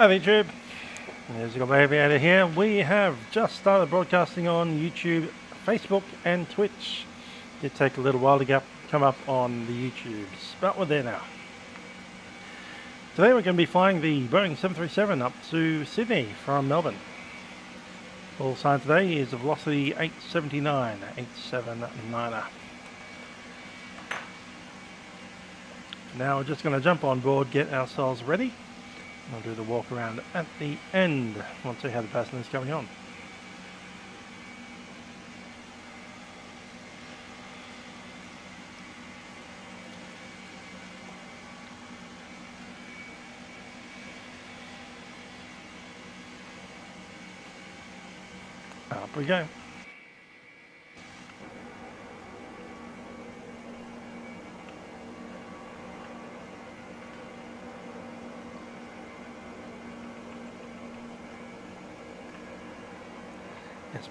Hi YouTube, there's your Aviator here. We have just started broadcasting on YouTube, Facebook and Twitch. It did take a little while to come up on the YouTubes, but we're there now. Today we're going to be flying the Boeing 737 up to Sydney from Melbourne. Call sign today is a velocity 879er. Now we're just going to jump on board, get ourselves ready. I'll do the walk around at the end. We'll see how the passing is going on. Up we go.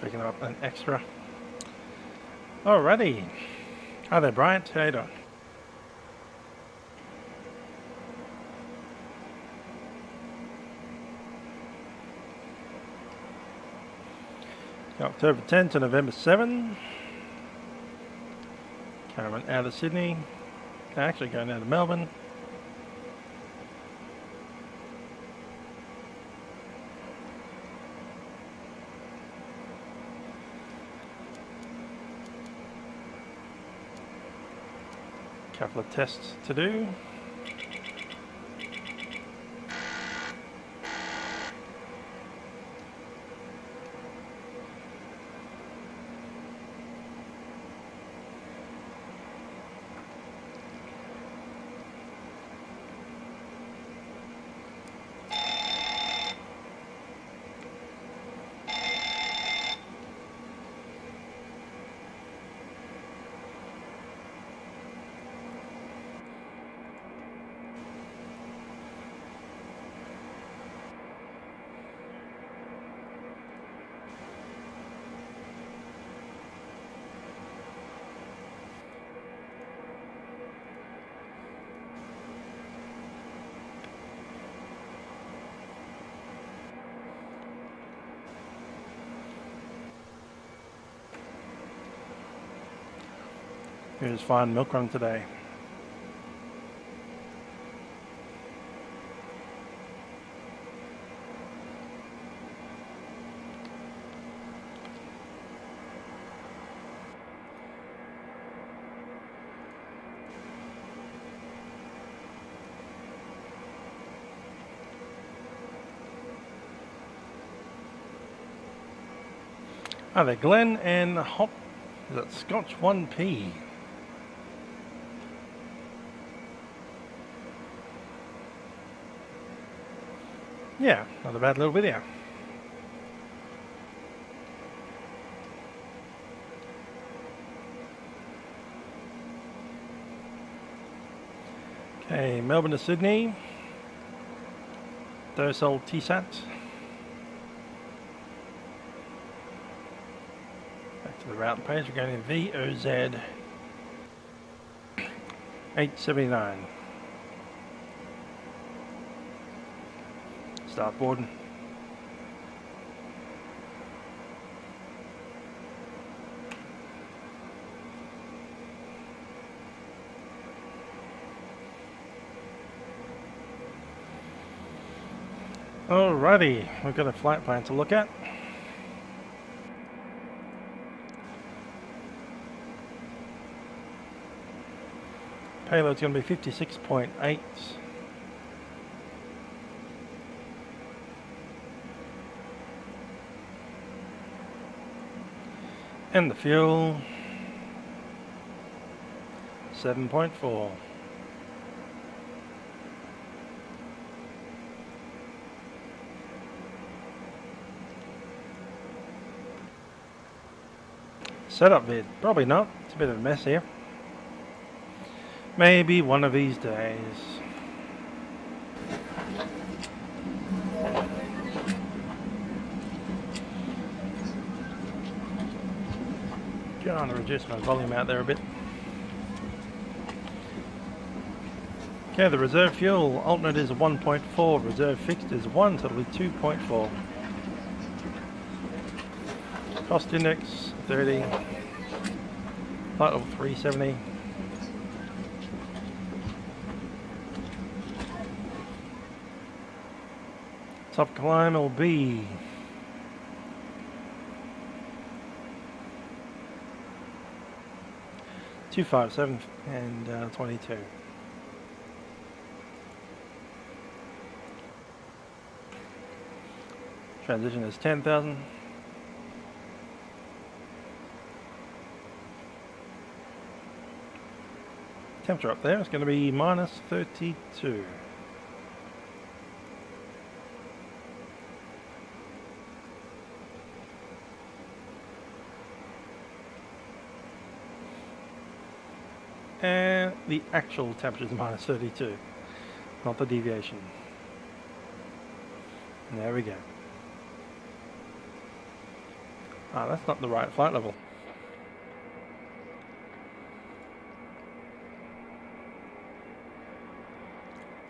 Picking up an extra. Alrighty. Hi there, Bryant. How you doing? October 10 to November 7. Coming out of Sydney. Actually going out of Melbourne. Couple of tests to do. Here's fine Milkrun today. Hi there, Glenn and Hop. Is it Scotch 1P? Yeah, not a bad little video. Okay, Melbourne to Sydney. Docile TSAT. Back to the route page, we're going to VOZ 879. Start boarding. Alrighty, we've got a flight plan to look at. Payload's going to be 56.8. And the fuel, 7.4. Setup vid, probably not. It's a bit of a mess here. Maybe one of these days. Trying to reduce my volume out there a bit. Okay, the reserve fuel alternate is 1.4, reserve fixed is 1, so it'll be 2.4. Cost index 30, flight level 370. Top climb will be 257 and 22. Transition is 10,000. Temperature up there is going to be minus 32. And the actual temperature is minus 32, not the deviation. There we go. Ah, that's not the right flight level.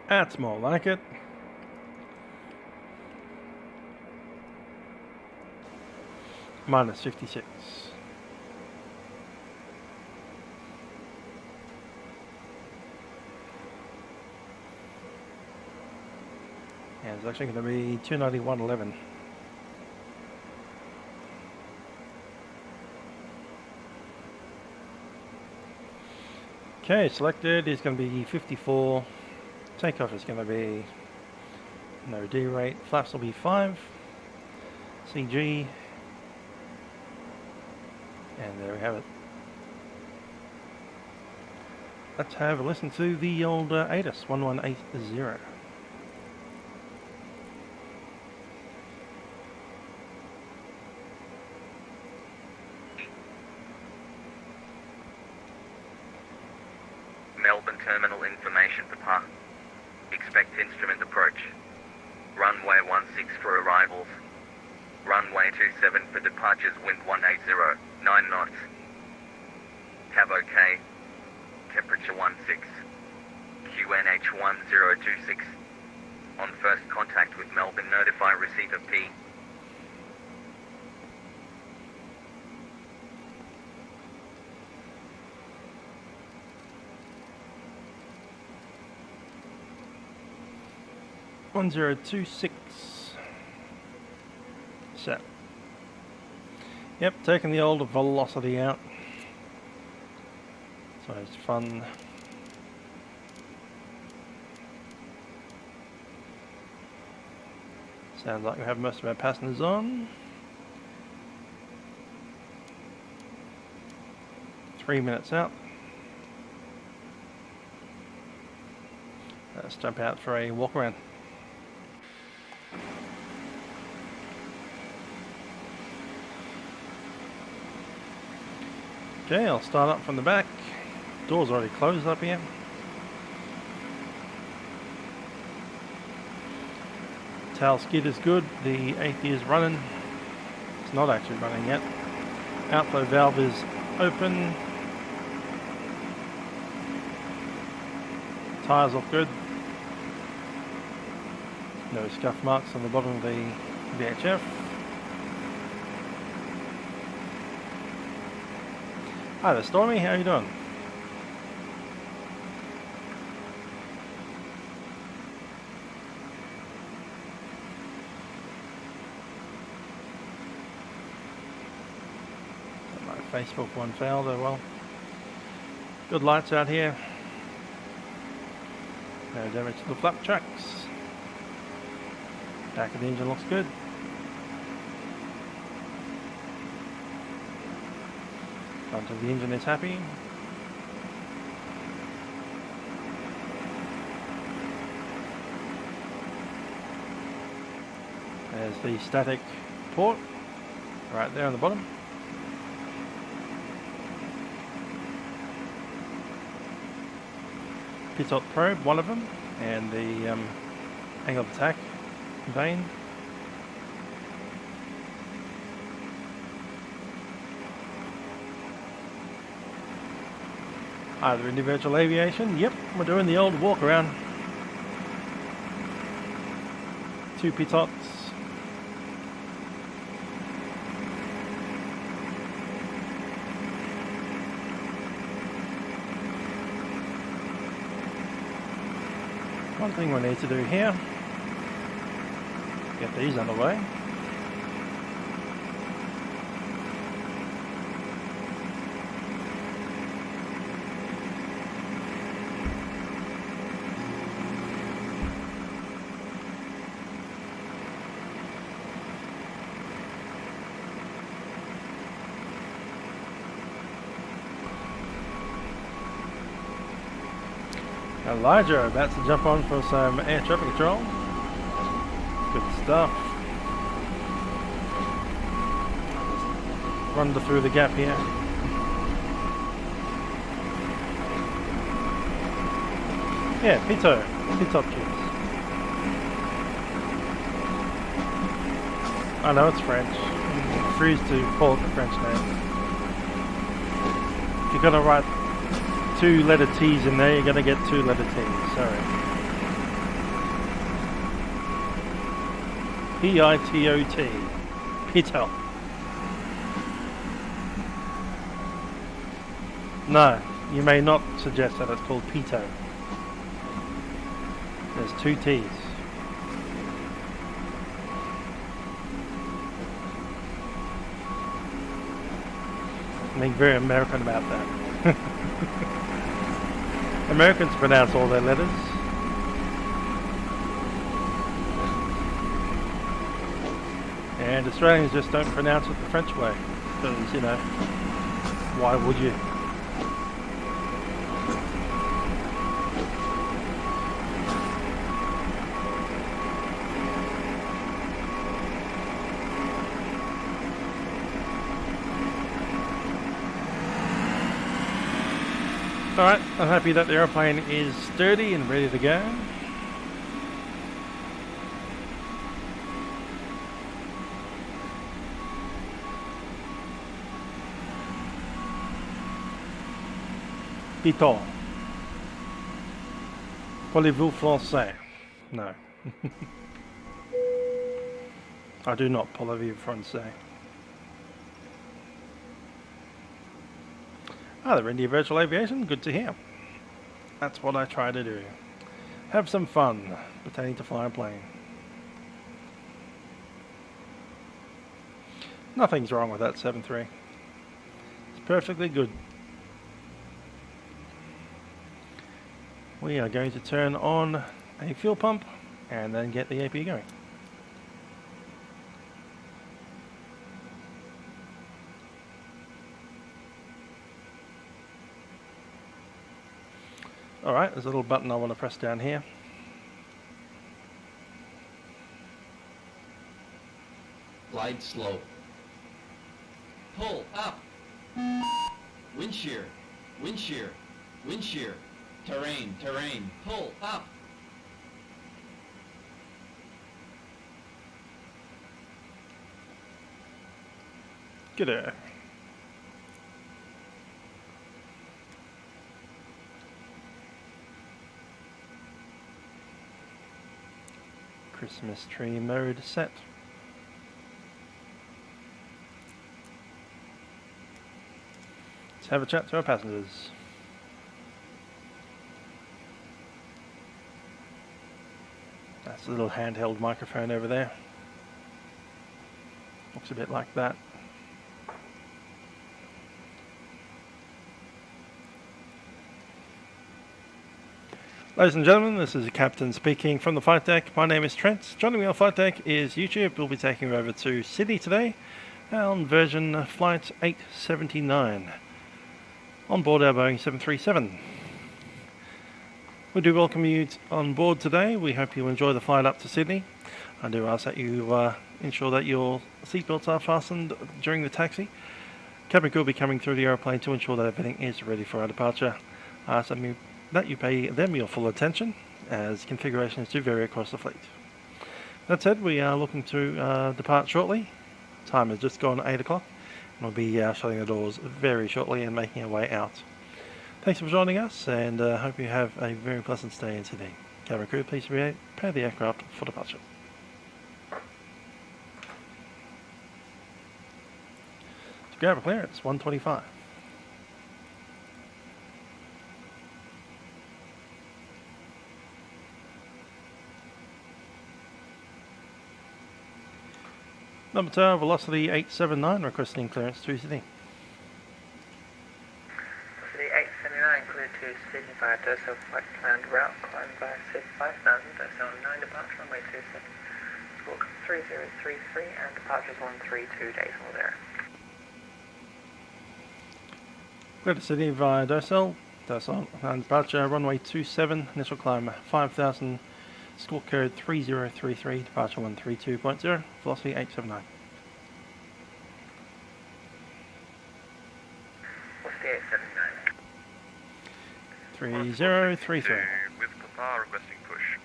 That's more like it. Minus 56. And it's actually going to be 291.11. Okay, selected is going to be 54. Takeoff is going to be no D rate. Flaps will be 5. CG. And there we have it. Let's have a listen to the old ATIS 1180. Melbourne terminal information depart. Expect instrument approach. Runway 16 for arrivals. Runway 27 for departures, wind 180, 9 knots. Cab OK. Temperature 16. QNH 1026. On first contact with Melbourne, notify receipt of P. .1026 set. Yep, taking the old velocity out. So it's fun. Sounds like we have most of our passengers on. 3 minutes out. Let's jump out for a walk around. Okay, I'll start up from the back. Door's already closed up here. Tail skid is good. The AT is running. It's not actually running yet. Outflow valve is open. Tyres look good. No scuff marks on the bottom of the VHF. Hi there, Stormy. How are you doing? My Facebook one failed. Oh well. Good lights out here. No damage to the flap tracks. Back of the engine looks good. Front of the engine is happy. There's the static port right there on the bottom. Pitot probe, one of them, and the angle of attack vane. Either individual aviation. Yep, we're doing the old walk around. 2 pitots. One thing we need to do here, get these underway. Elijah about to jump on for some air traffic control. Good stuff. Run through the gap here. Yeah, Pitot kids. I know it's French. I refuse to call it the French name. If you're gonna write 2 letter T's in there, you're going to get 2 letter T's, sorry. P-I-T-O-T. Pitot. No, you may not suggest that it's called Pito. There's 2 T's. I'm being very American about that. Americans pronounce all their letters. And Australians just don't pronounce it the French way. Because, you know, why would you? Alright, I'm happy that the aeroplane is sturdy and ready to go. Pitot. Parlez-vous français? No. I do not parler français. Ah, they're India Virtual Aviation, good to hear. That's what I try to do. Have some fun pertaining to flying a plane. Nothing's wrong with that 7.3. It's perfectly good. We are going to turn on a fuel pump and then get the AP going. Alright, there's a little button I want to press down here. Glide slow. Pull up. Wind shear. Wind shear. Wind shear. Terrain. Terrain. Pull up. G'day. Christmas tree mode set. Let's have a chat to our passengers. That's a little handheld microphone over there. Looks a bit like that. Ladies and gentlemen, this is the captain speaking from the flight deck. My name is Trent. Joining me on flight deck is YouTube. We'll be taking you over to Sydney today on version flight 879 on board our Boeing 737. We do welcome you on board today. We hope you enjoy the flight up to Sydney. I do ask that you ensure that your seatbelts are fastened during the taxi. Cabin crew will be coming through the aeroplane to ensure that everything is ready for our departure. That you pay them your full attention, as configurations do vary across the fleet. That said, we are looking to depart shortly. Time has just gone 8 o'clock, and we'll be shutting the doors very shortly and making our way out. Thanks for joining us, and hope you have a very pleasant stay in Sydney. Cabin crew, please prepare the aircraft for departure. grab a clearance, 125. Number 2, velocity 879, requesting clearance to Sydney. Velocity 879, clear to Sydney via Dorsal flight planned route, climb via SID 5000, Dorsal 9 departure, runway 27, squawk 3033, and departures 132, decimal there. Clear to Sydney via Dorsal, and departure runway 27, initial climb 5000, squawk code 3033, departure 132.0, velocity 879. Velocity 879. 3033. With Papa requesting push.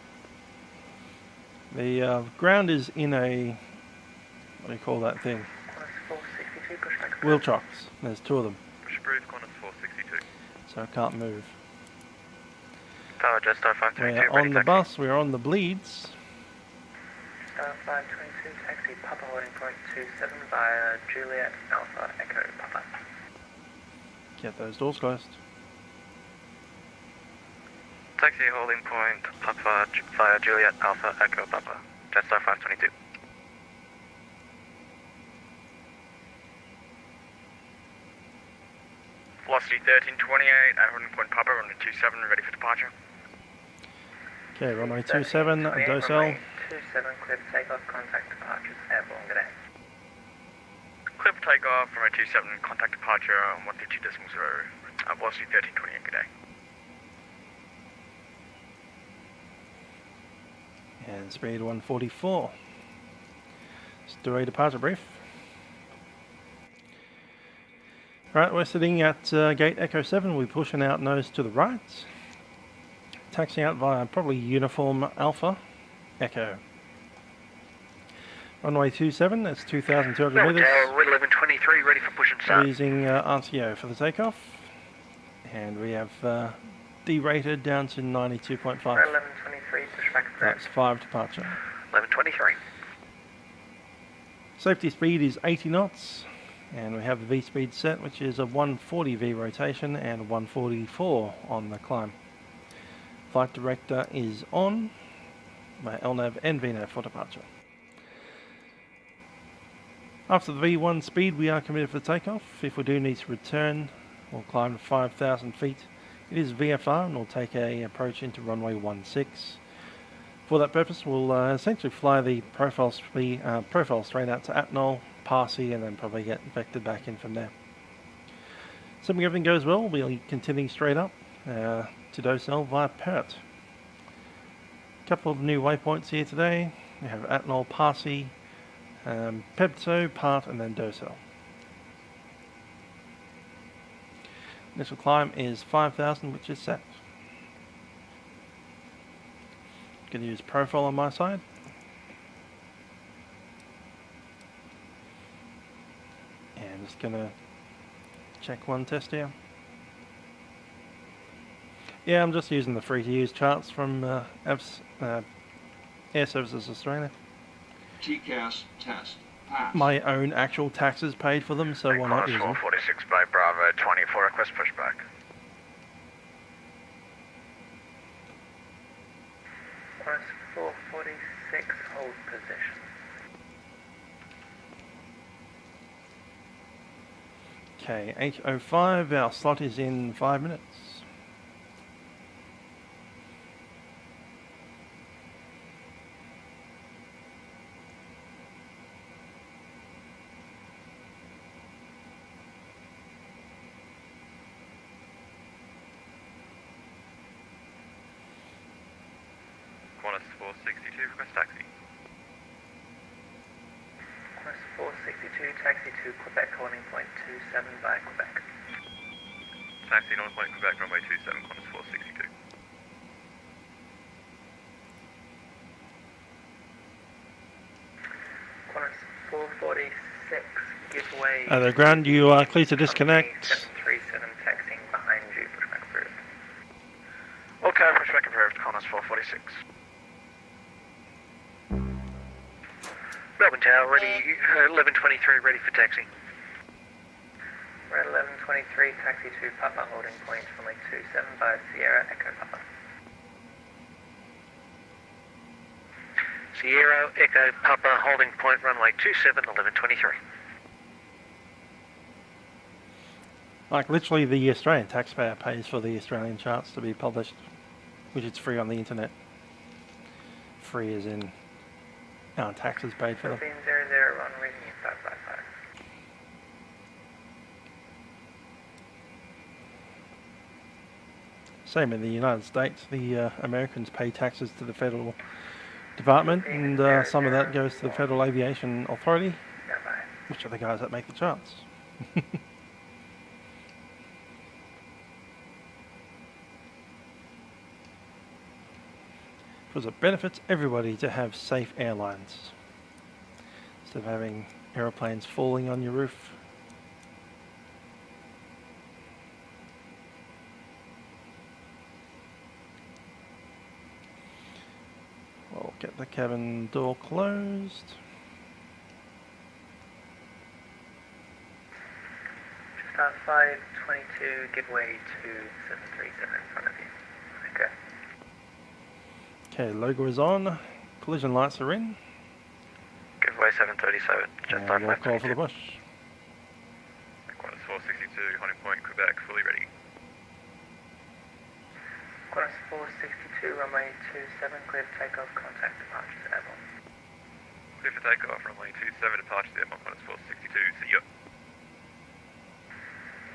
The ground is in a, what do you call that thing? Qantas 462, pushback. Wheel chocks. There's 2 of them, Push approved, Qantas 462. so I can't move. Tower just star 522, We're on the bus, we're on the bleeds. Star 522, taxi Papa holding point 27 via Juliet Alpha Echo Papa. Get those doors closed. Taxi holding point Papa via Juliet Alpha Echo Papa. Jetstar 522. Velocity 1328, at holding point Papa, runway 27, ready for departure. Okay, runway 27, Dorsal. Runway 27, clear for takeoff, contact departures, airborne, good day. Clear for takeoff, runway 27, contact departure, 132 decimal 0. Velocity 1328, good day. And speed 144. Let's do a departure brief. Right, we're sitting at gate Echo 7. We're pushing out nose to the right. Taxiing out via probably uniform Alpha Echo. Runway 27, that's 2,200 metres. We're 1123, ready for push and We're start. using RTO for the takeoff. And we have derated down to 92.5. 1123, pushback approved. That's 5 departure. 1123. Safety speed is 80 knots. And we have the V speed set, which is a 140 V rotation and 144 on the climb. Flight director is on. My LNAV and VNAV for departure. After the V1 speed, we are committed for takeoff. If we do need to return, we'll climb to 5,000 feet. It is VFR and we'll take a approach into runway 16. For that purpose, we'll essentially fly the profile straight out to Atnol, Parsi, and then probably get vectored back in from there. Assuming everything goes well, we'll be continuing straight up to Dorsal via Perth. A couple of new waypoints here today. We have Atnol, Parsi, Pebto, Part, and then Dorsal. Initial climb is 5,000, which is set. Going to use profile on my side. And just going to check one test here. Yeah, I'm just using the free to use charts from Air Services Australia. TCAS test pass. My own actual taxes paid for them, so why not use them? 446 by Bravo 24, request pushback. Qantas 446, hold position. Okay, 8:05, our slot is in 5 minutes. Qantas 462, request taxi. Qantas 462, taxi to Quebec, holding point 27 by Quebec. Taxi on point Quebec, runway 27, Qantas 462. Qantas 446, give way. The ground, you are clear to disconnect. 737 taxiing behind you, pushback approved. Okay, pushback approved, Qantas 446. Melbourne Tower, ready, 1123, ready for taxi. Red 1123, taxi to Papa, holding point runway 275 Sierra Echo Papa. Sierra Echo Papa, holding point runway 27, 1123. Like literally the Australian taxpayer pays for the Australian charts to be published, which is free on the internet. Free as in our taxes paid for them. 1500, run reading in 555. Same in the United States, the Americans pay taxes to the federal department, and some of that goes to the Federal Aviation Authority, which are the guys that make the charts. Because it benefits everybody to have safe airlines, instead of having aeroplanes falling on your roof. We'll get the cabin door closed. Just on 522, give way to 737 in front of you. Okay. Okay, logo is on. Collision lights are in. Give way 737, just And on we'll call for the 522. bush. Qantas 462, holding point Quebec, fully ready. Qantas 462, runway 27, clear for takeoff, contact departures airborne. Clear for takeoff, runway 27, departure airborne, Qantas 462, see ya.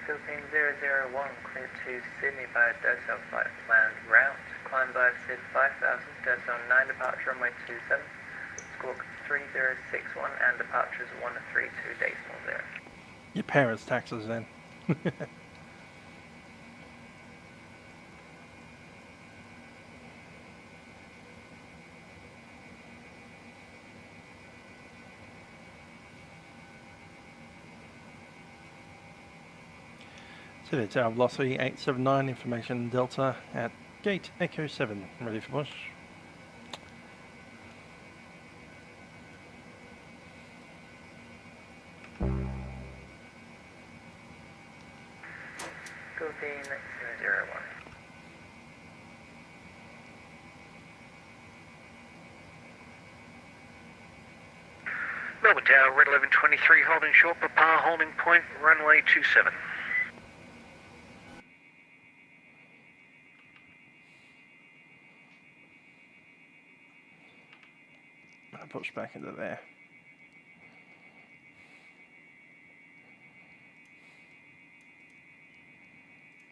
Philippine 001, clear to Sydney via Dosel flight planned route. Climb via SID 5000, Dosel 9, departure runway 27, squawk 3061, and departures 132 decimal 0. Your parents' taxes then. So it's our velocity 879, information Delta at gate Echo 7, ready for push. Philippine 001. Melbourne Tower, Red 1123, holding short, Papa, holding point runway 27. I'll push back into there.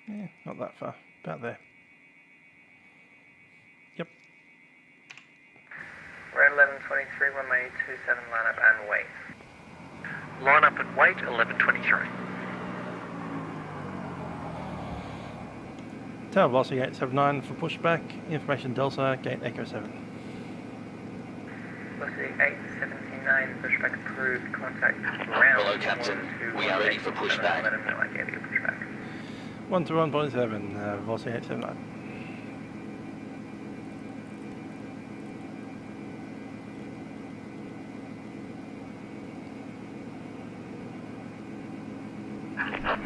Yeah, not that far. About there. Yep. Red 1123, runway 27, line up and wait. Line up and wait, 1123. Tower velocity 879 for pushback. Information Delta, gate Echo 7. Velocity 879, pushback approved, contact ground. Hello, Captain. We are ready for pushback. Let us know I gave you pushback. 121.7, velocity 879.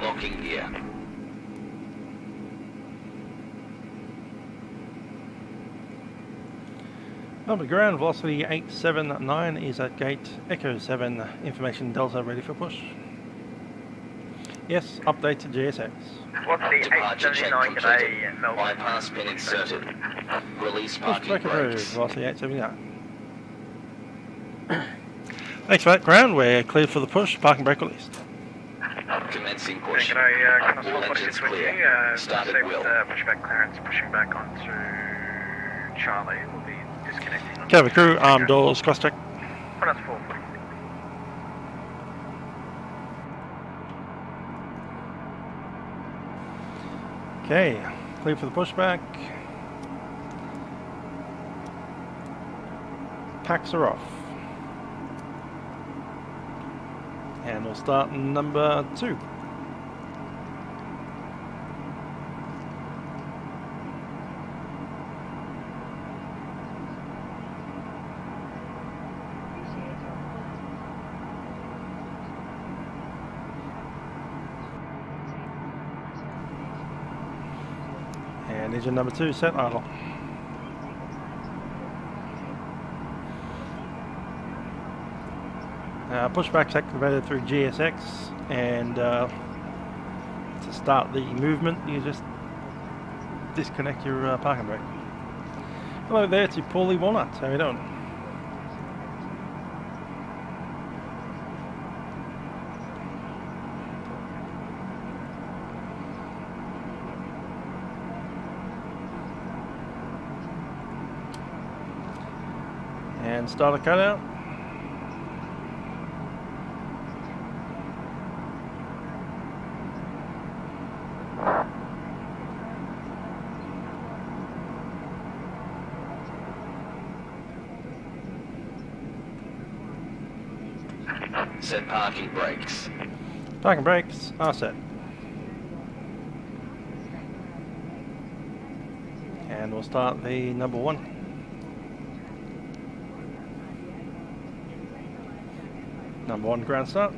Locking gear. Melbourne ground, velocity 879 is at gate Echo 7, information Delta ready for push. Yes, update to GSX. Velocity Departure check 879, completed. today, Melbourne. Bypass pin inserted. Release parking Pushback approved, brakes. velocity 879. Thanks for that, ground. We're cleared for the push, parking brake released. Commencing push. Qantas All 446 engines with clear. you. Started Same wheel. with pushback clearance, pushing back onto Charlie. We'll be disconnecting. Cabin crew, arm doors, cross check. Qantas 440. Okay, clear for the pushback. Packs are off. And we'll start number 2. And engine number 2 set idle. Pushback's activated through GSX, and to start the movement you just disconnect your parking brake. Hello there to Paulie Walnut, how are you doing? And start a cutout. Set parking brakes. Parking brakes are set. And we'll start the number 1. Number 1 ground start.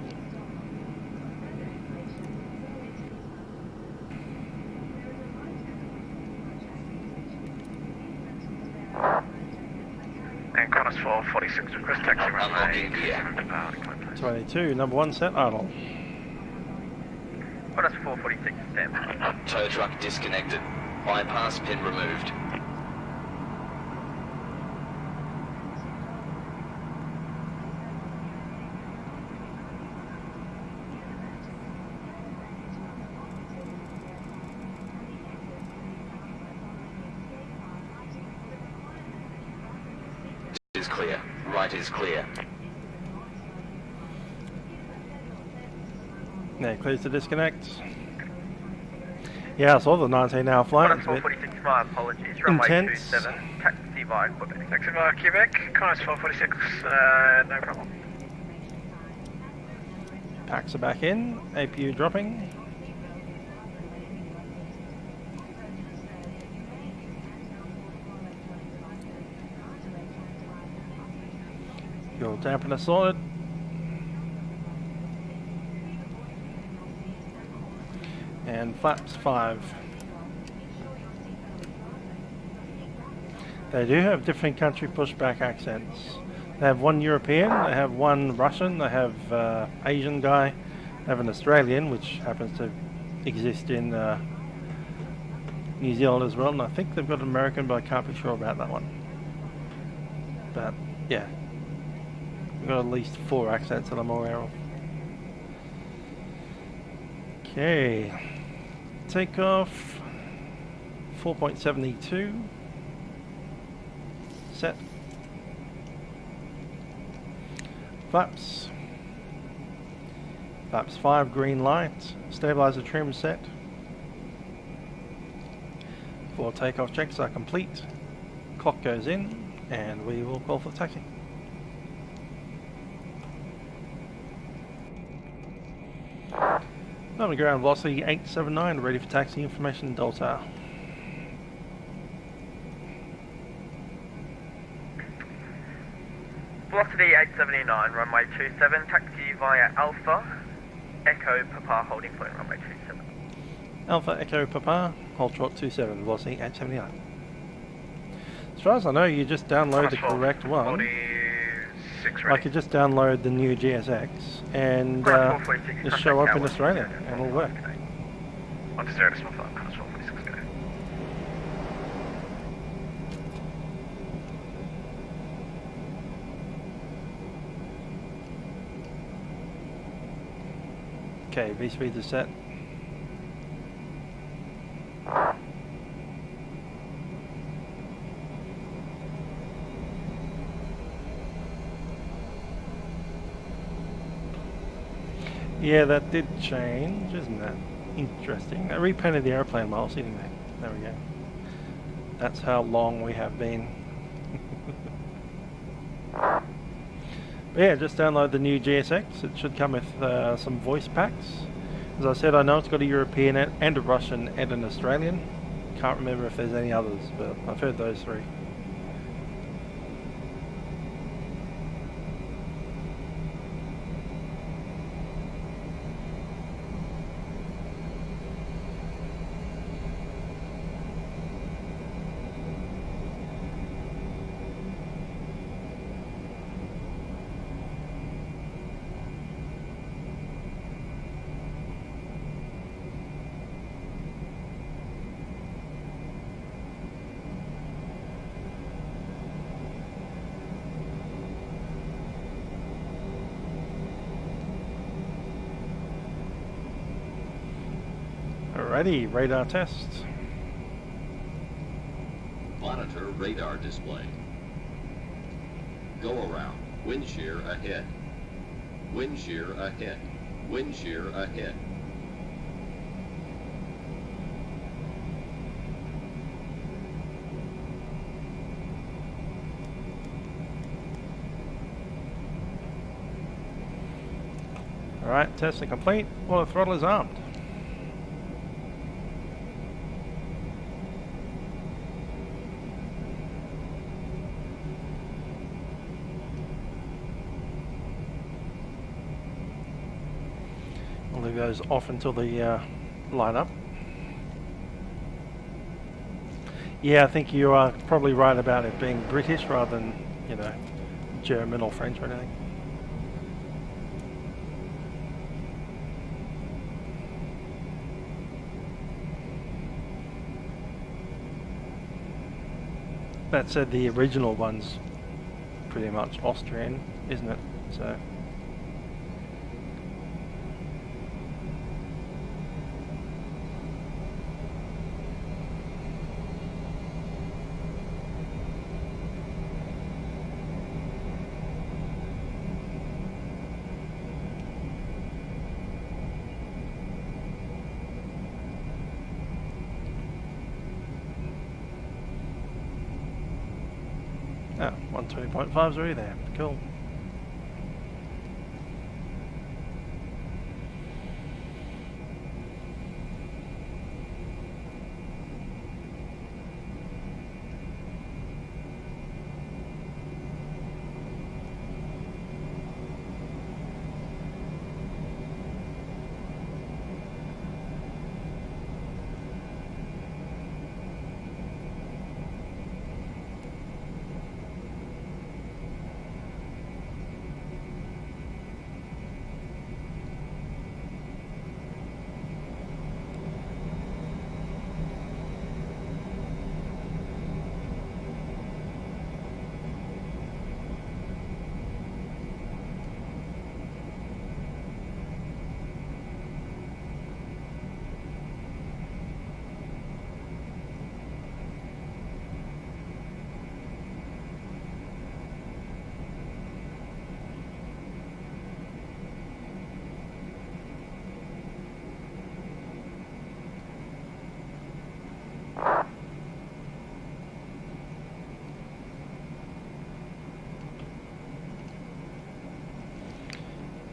And Qantas 446 request taxi runway. Unlocking gear. 22, number 1 set idle. Qantas 446 stand. Tow truck disconnected. Bypass pin removed. Is clear. Right is clear. Yeah, clears to disconnect. Yeah, I saw the 19-hour flight. Qantas It's a bit 446, my apologies. Runway intense. 27, taxi via Quebec. Taxi via Quebec, Qantas 446, no problem. Packs are back in. APU dropping. Fuel dampener sorted. And flaps 5. They do have different country pushback accents. They have one European, they have one Russian, they have Asian guy, they have an Australian, which happens to exist in New Zealand as well, and I think they've got an American, but I can't be sure about that one. But yeah, we've got at least 4 accents that I'm aware of. Okay, takeoff 4.72 set. Flaps 5 green light. Stabilizer trim set. 4 takeoff checks are complete. Clock goes in and we will call for taxi. Northern ground velocity 879, ready for taxi information Delta. Velocity 879, runway 27, taxi via Alpha, Echo Papa holding point, runway 27. Alpha Echo Papa, hold short 27, velocity 879. As far as I know, you just download the correct one. 46 I ready. could just download the new GSX and Qantas 446, just show up in contact Australia hours. and it'll work. On to 0 decimal 5, Qantas 446, go. Okay, V-speeds are set. Yeah, that did change, isn't that? Interesting. They repainted the airplane while I was sitting there. There we go. That's how long we have been. But yeah, just download the new GSX. It should come with some voice packs. As I said, I know it's got a European and a Russian and an Australian. Can't remember if there's any others, but I've heard those 3. Alrighty, radar test. Monitor radar display. Go around. Wind shear ahead. Wind shear ahead. Wind shear ahead. Alright, testing complete. Auto throttle is armed. I'll leave those off until they light up. Yeah, I think you are probably right about it being British rather than, you know, German or French or anything. That said, the original one's pretty much Austrian, isn't it? So. Oh, 120.5's already there. Cool.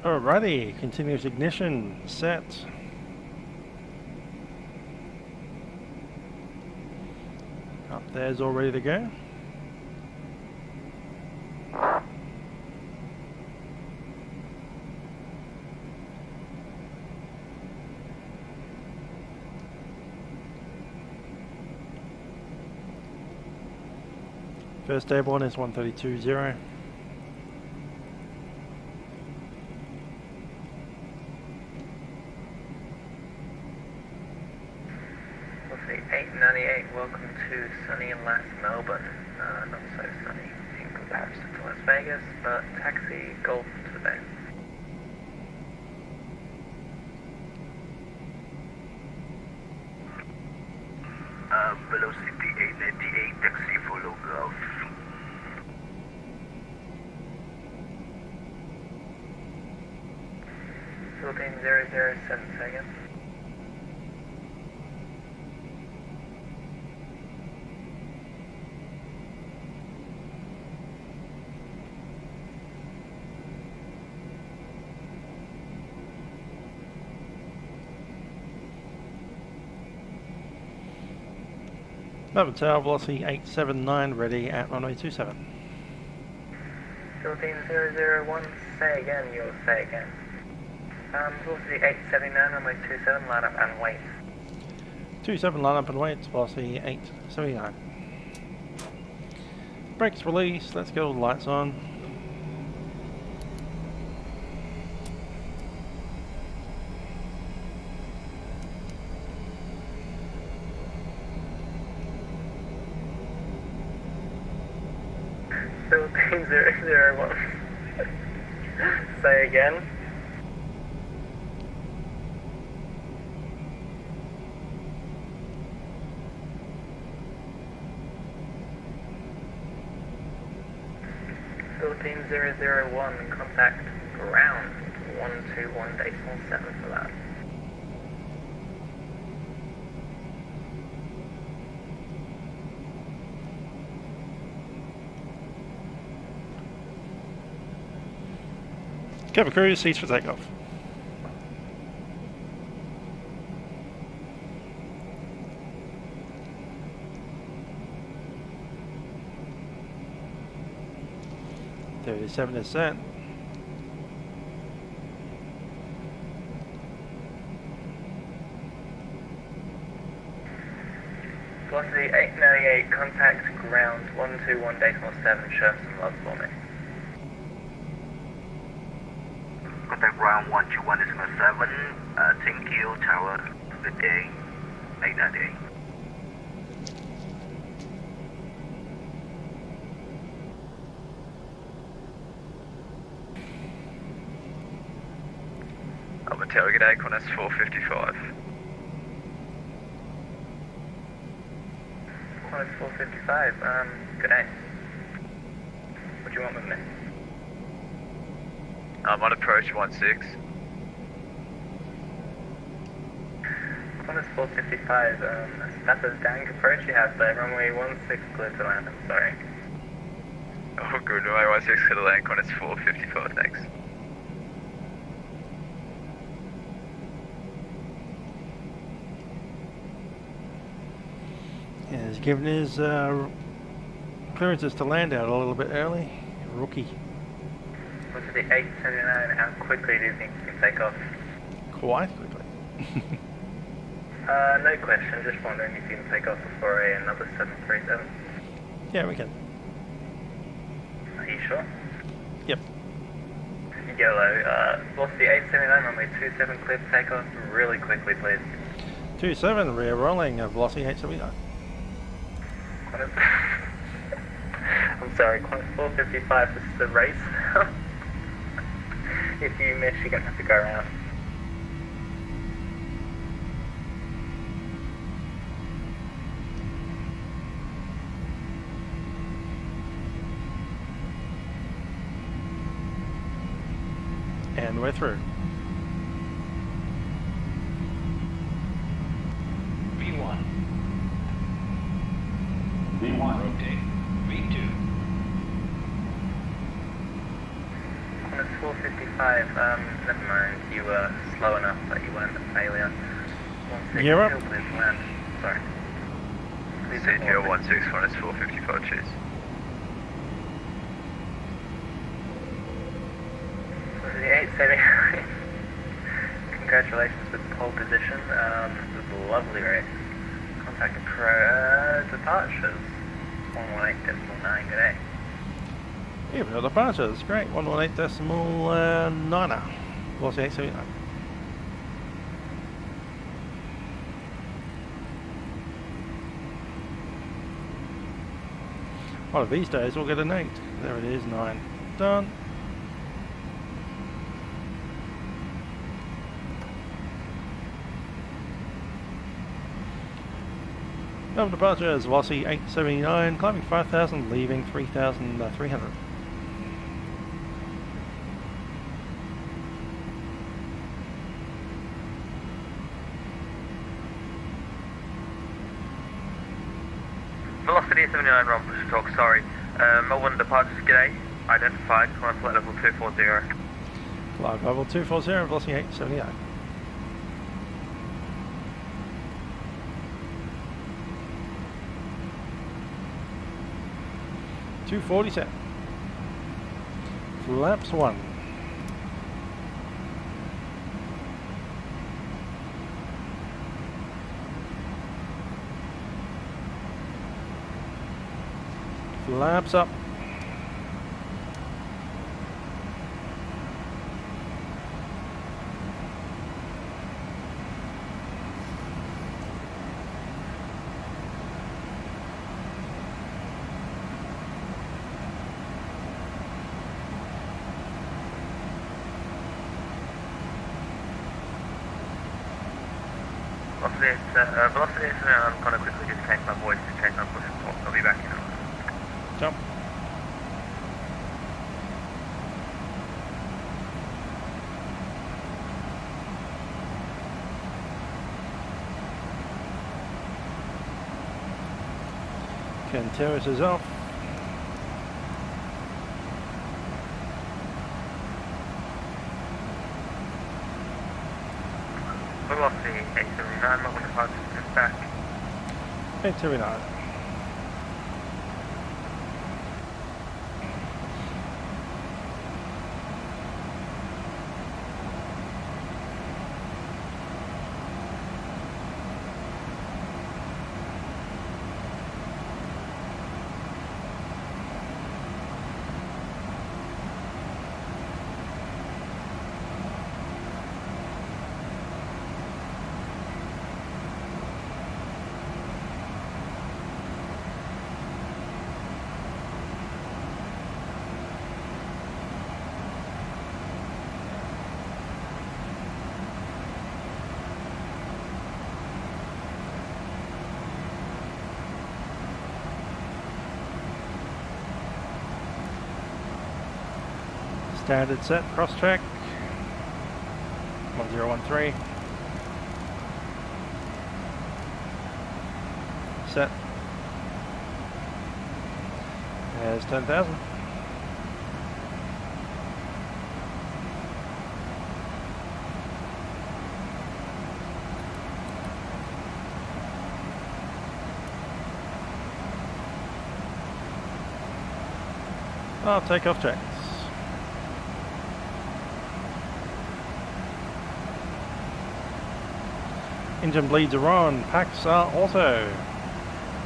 Alrighty, continuous ignition set. Up there's all ready to go. First airborne is 132.0. Welcome to sunny and last Melbourne. Not so sunny in comparison to Las Vegas, but taxi Golf to the bay. Velocity 898, taxi follow Golf. Philippine 007 seconds. Melbourne Tower, velocity 879, ready at runway 27. Philippine 001, say again, you'll say again. Velocity 879, runway 27, line up and wait. 27, line up and wait, velocity 879. Brakes released, let's get all the lights on. Philippine 001. Say again. Philippines 001, contact ground 121.7 for that. Cover crew, seats for takeoff. %. Velocity 898, contact ground 121.7, show some love for me. Contact ground 121.7, thank you, tower, good day, 898. Tower, good day, Qantas 455. Qantas 455, good day. What do you want with me? I'm on approach 16. Qantas 455, that's a dang approach you have there, runway 16 clear to land, I'm sorry. Oh good, runway 16 clear to land, Qantas 455, thanks. Yeah, he's given his clearances to land out a little bit early. Rookie. What's the 879, how quickly do you think you can take off? Quite quickly. No question, just wondering if you can take off before another 737. Yeah, we can. Are you sure? Yep. Yellow, velocity 879, runway 27, clear for takeoff, really quickly please. 27, rear rolling, velocity 879. I'm sorry, Qantas 455, this is a race. If you miss, you're going to have to go around. And we're through. V1. V1. Rotate. V2. Qantas 455, never mind, you were slow enough that you weren't a failure. 16 Gear up. still clear to land. Sorry. Please CTO ignore me. 16, Qantas 455, cheers. The 879. Congratulations with pole position. This was a lovely race. Contact departures. 118.9, good day. Even no departures, great. 118.9er. Velocity 879. One of these days we'll get an 8. There it is, 9. Done. Over departures, velocity 879, climbing 5,000, leaving 3,300. Velocity 79, Ron, push to talk, sorry. Melbourne departures, g'day. Identified, climb flight level 240. Flight level 240, velocity 879. .247. Flaps 1. Flaps up. Velocity is I'm going to quickly just change my voice to change my push to talk. I'll be back in a minute. Jump. Continuous is off. Velocity 879, level departure just back. 879. Standard set, cross track, 1013. Set. There's 10,000. I'll take off tracks. Engine bleeds are on, packs are auto.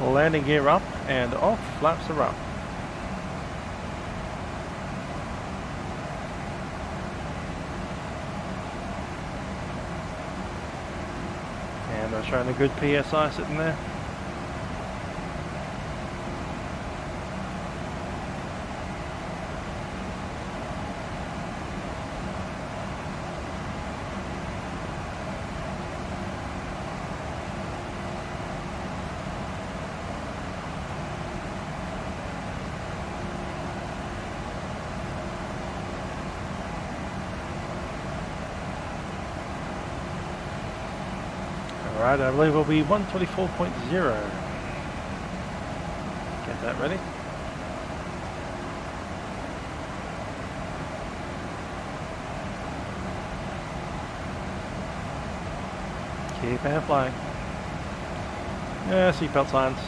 Landing gear up and off, flaps are up. And I'm showing a good PSI sitting there. Alright, I believe we'll be 124.0. Get that ready. Keep and flying. Yeah, seatbelt signs.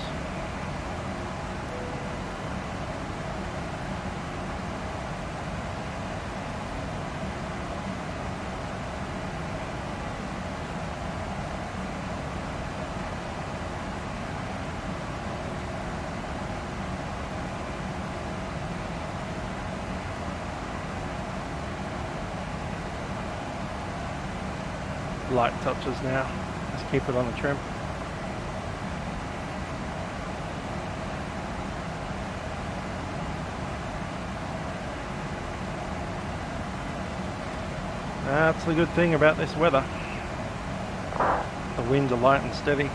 Light touches now. Just keep it on the trim. That's the good thing about this weather. The winds are light and steady.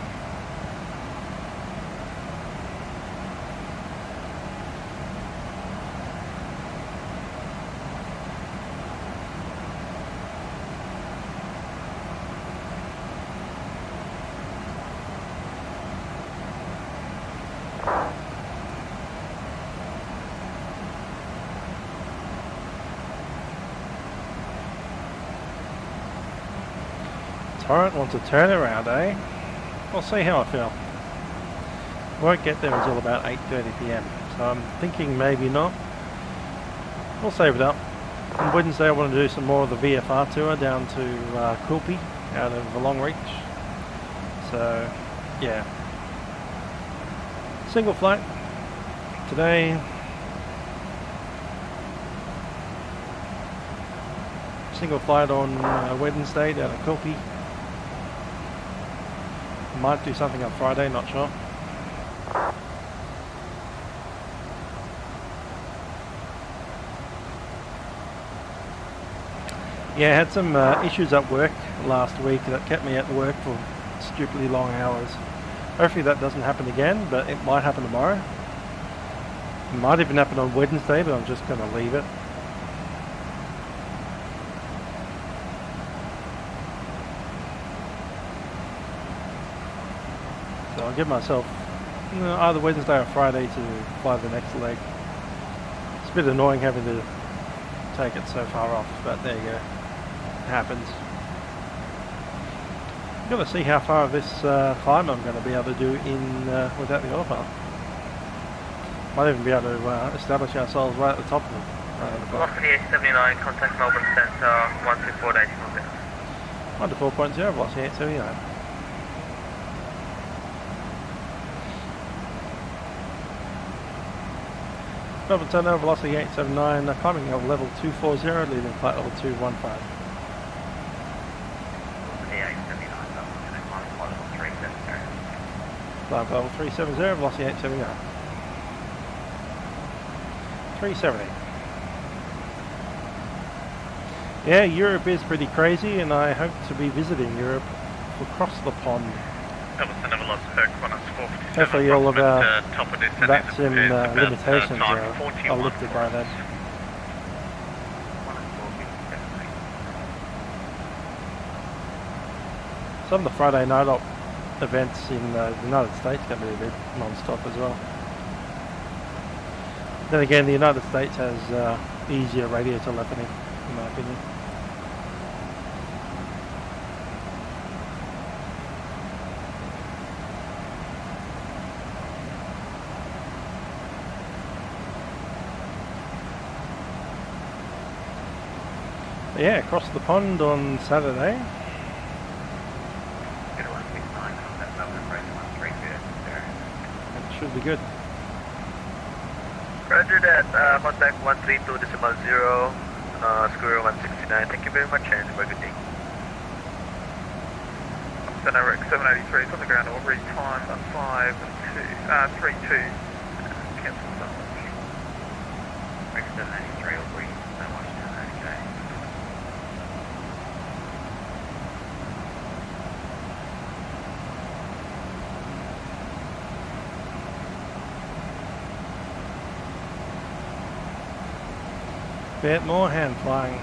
Torrent wants to turn around, eh? We'll see how I feel. Won't get there until about 8:30 PM, so I'm thinking maybe not. We'll save it up. On Wednesday I want to do some more of the VFR tour down to Quilpie out of the Long Reach. So, yeah. Single flight today. Single flight on Wednesday down at Quilpie. Might do something on Friday, not sure. Yeah, I had some issues at work last week that kept me at work for stupidly long hours. Hopefully that doesn't happen again, but it might happen tomorrow. It might even happen on Wednesday, but I'm just going to leave it. So I'll give myself either Wednesday or Friday to fly the next leg. It's a bit annoying having to take it so far off, but there you go. It happens. I've got to see how far of this climb I'm going to be able to do in without the autopilot. Might even be able to establish ourselves right at the top of it. Lockheed 79, contact Melbourne Centre 124 dating on this. 1 to 4.0, velocity 879. Melbourne Centre, velocity 879, climbing of level 240, leaving flight level 215. Climb level 370, velocity 879. 370. Yeah, Europe is pretty crazy, and I hope to be visiting Europe across the pond. Hopefully all of our Vatsim limitations are lifted by then. Some of the Friday night op events in the United States are going to be a bit non-stop as well. Then again, the United States has easier radio telephony, in my opinion. But yeah, across the pond on Saturday. It should be good. Roger that, contact 132.0, square 169, thank you very much and have a good day. Orbx 783, it's on the ground, Albury time 5-2, 3-2, cancel summons. Orbx 783, Albury, no Washington, okay. Bit more hand flying.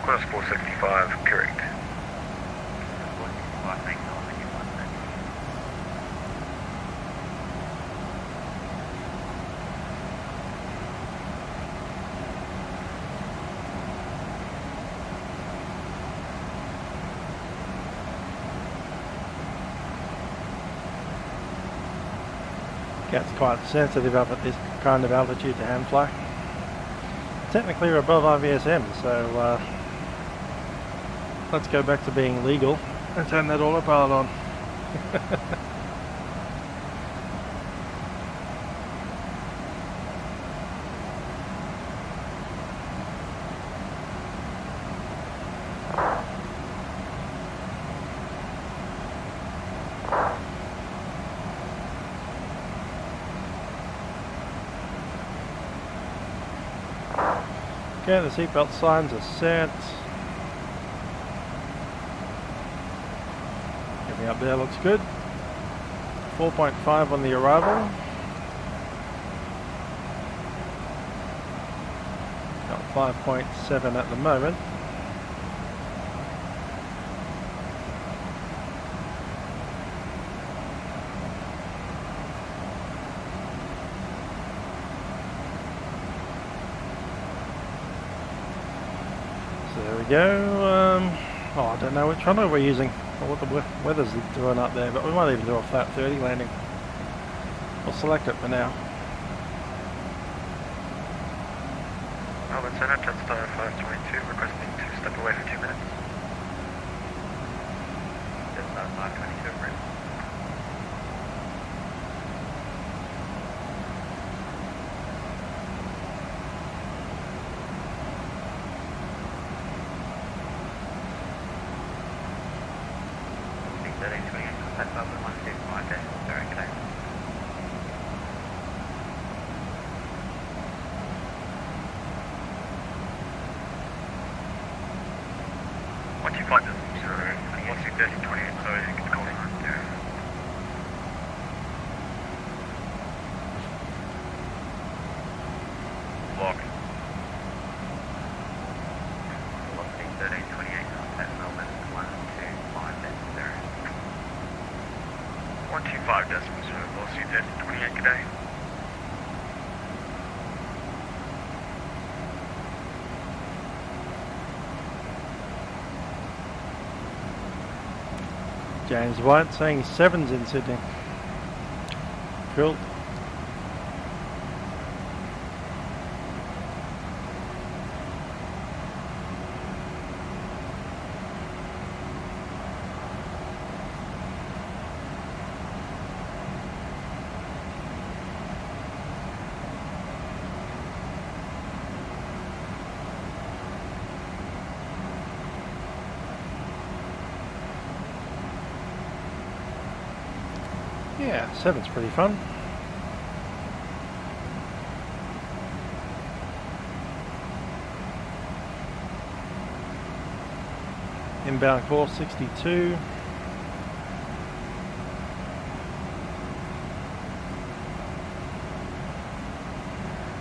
Course 465, correct. 465, thanks, I'll make it 1 second. Gets quite sensitive up at this kind of altitude to hand fly. Technically we're above IVSM, so let's go back to being legal and turn that autopilot on. Okay, the seatbelt signs are set. Everything up there looks good. 4.5 on the arrival. Got 5.7 at the moment. There we go. Oh, I don't know which runway we're using or what the weather's doing up there, but we might even do a flat 30 landing. We'll select it for now. Melbourne Centre, Jetstar 522, requesting to step away for 2 minutes. Jetstar 522, approved. Once you find this, once you 1328, so you can call him. Yeah. Lock. Velocity 1328, contact Melbourne 125 decibels. 125 decibels, velocity 1328, good day. James White saying 7's in Sydney. Cool. Yeah, 7's pretty fun. Inbound course 62.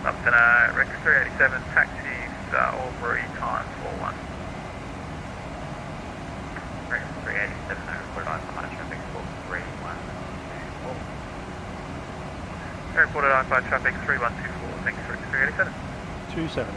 Upton, Rex 387, taxis, Albury, time 41. Rex 387, I reported on traffic 431. Reported I-5 traffic 3124, thanks for 387. 270.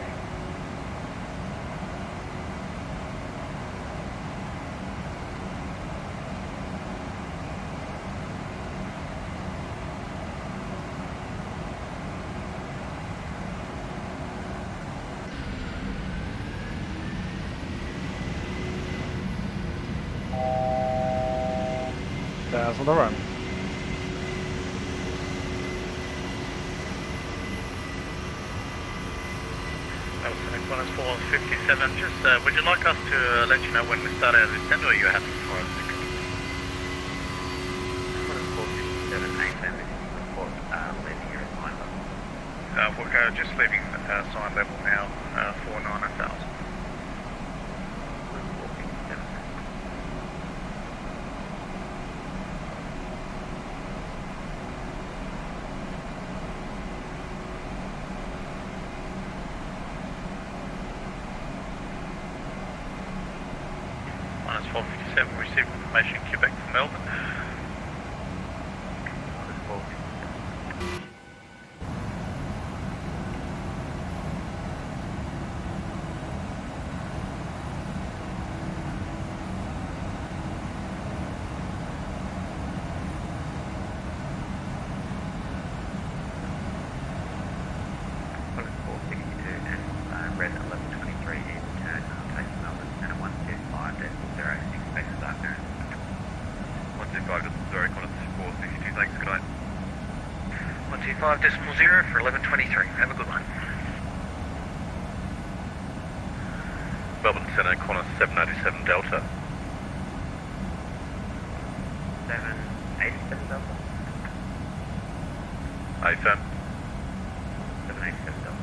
On the run. That was the next one is 457. Just, would you like us to let you know when we start out of this end, or are you happy for us to go? What is 457, 8 report, leaving your assigned level. We'll go just leaving sign level now, 490,000. 7, received information Quebec to Melbourne. Red 1123 in turn, taking Melbourne, and a 125.0, expect start now. 125.0, Qantas 462, thanks, good night. 125.0 for 1123, have a good one. Melbourne Centre, Qantas 787 Delta. 787 Delta. AFM. 787 Delta.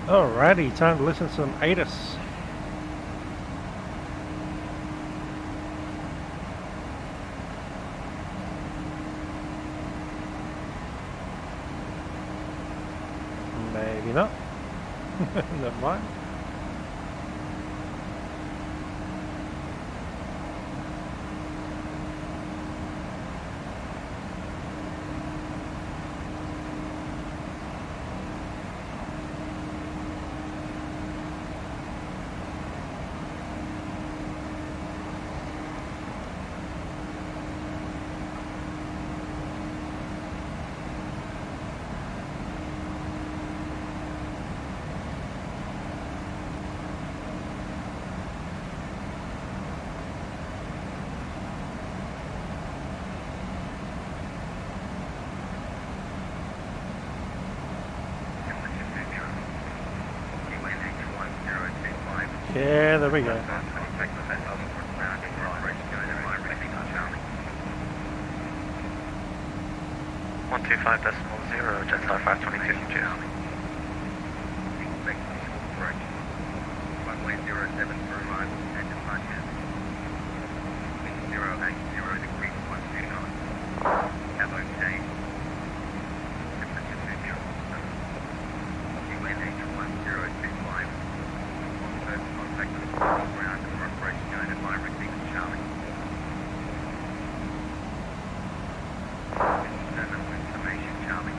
Alrighty, time to listen to some ATIS. Maybe not. Never mind. Yeah, there we go. 125.0, Jetstar 522, cheers. Runway 07 for arrival and departure. Wind 080 degrees 129. Cabo change. Temperature neutral. UNH 1025. First contact with ground for approach guided by receiver Charlie. Terminal information Charlie.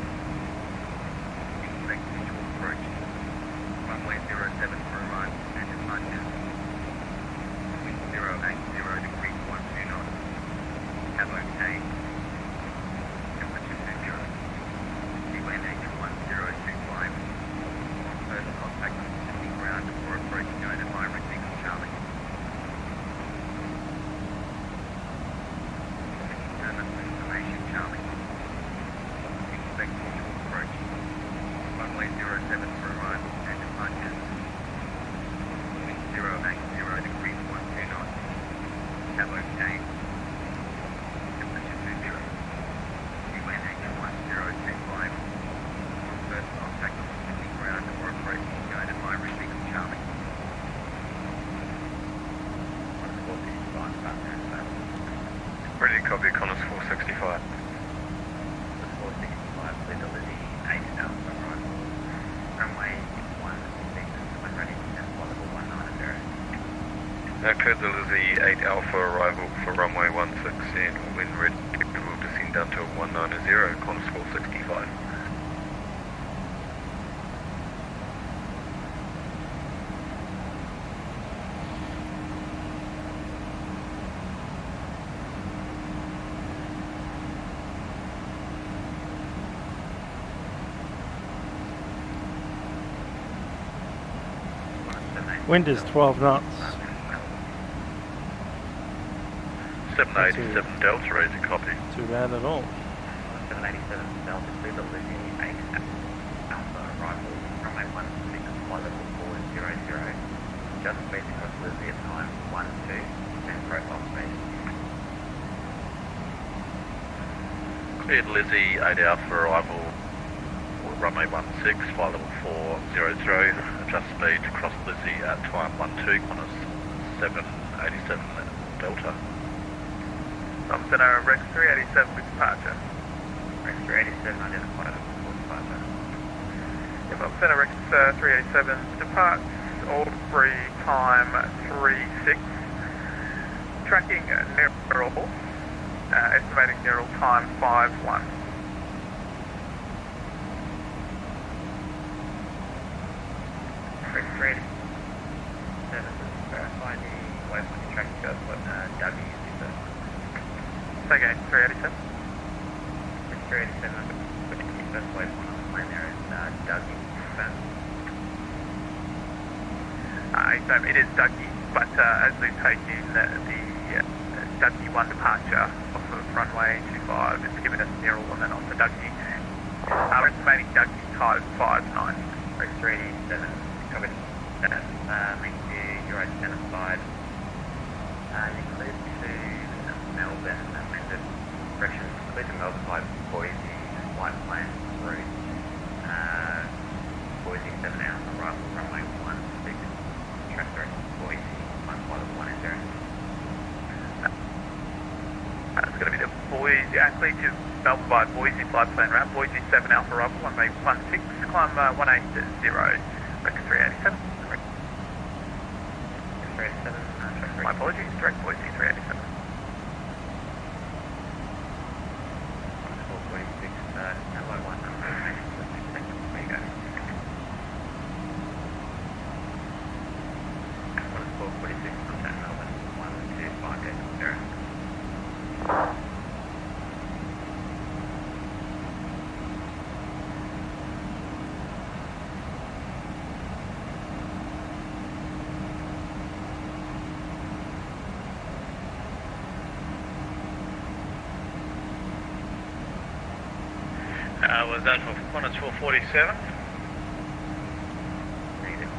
Clear the Lizzie 8 Alpha arrival for runway 16 wind ready. Will descend down to 190, Qantas 465. Wind is 12 knots. 787 Delta, ready to copy. Too bad at all. 787 Delta to the Lizzie 8 Alpha arrival, runway 16, flight level 400, just space across Lizzie at time 12, and profile space. Cleared Lizzie 8 Alpha arrival, runway 16, flight level 400, adjust speed to cross Lizzie at time 12, Qantas 787 Delta. Center Rex 387 with departure. Rex 387 identified for departure. Yep, Center Rex 387 departs, all free time 36. Tracking Neural, estimating Neural time 51. Rex 387 verify the waypoint tracking goes what W is the Say again, 387. Rex 387 with the first waypoint on the plane there is Dougie. It is Dougie, but as we take in the Dougie 1 departure off of runway 25, it's giving us Neural and then on to Dougie. We're estimating Dougie time 59. Rex 387 covered thank you, you're identified. You cleared to Melbourne, amended directions, cleared to Melbourne by Boise, flight plan route, Boise 7 hours, arrival runway 16, track direction Boise, flight level 10. It's going to be the Boise, actually to Melbourne by Boise flight plan route, Boise 7 Alpha arrival, runway 16, climb 180, Rex 387. My apologies, direct Boise 387. 446, hello, 1 seconds, where you go? 446, contact Melbourne, 125.0. Was that for Qantas 447? Negative.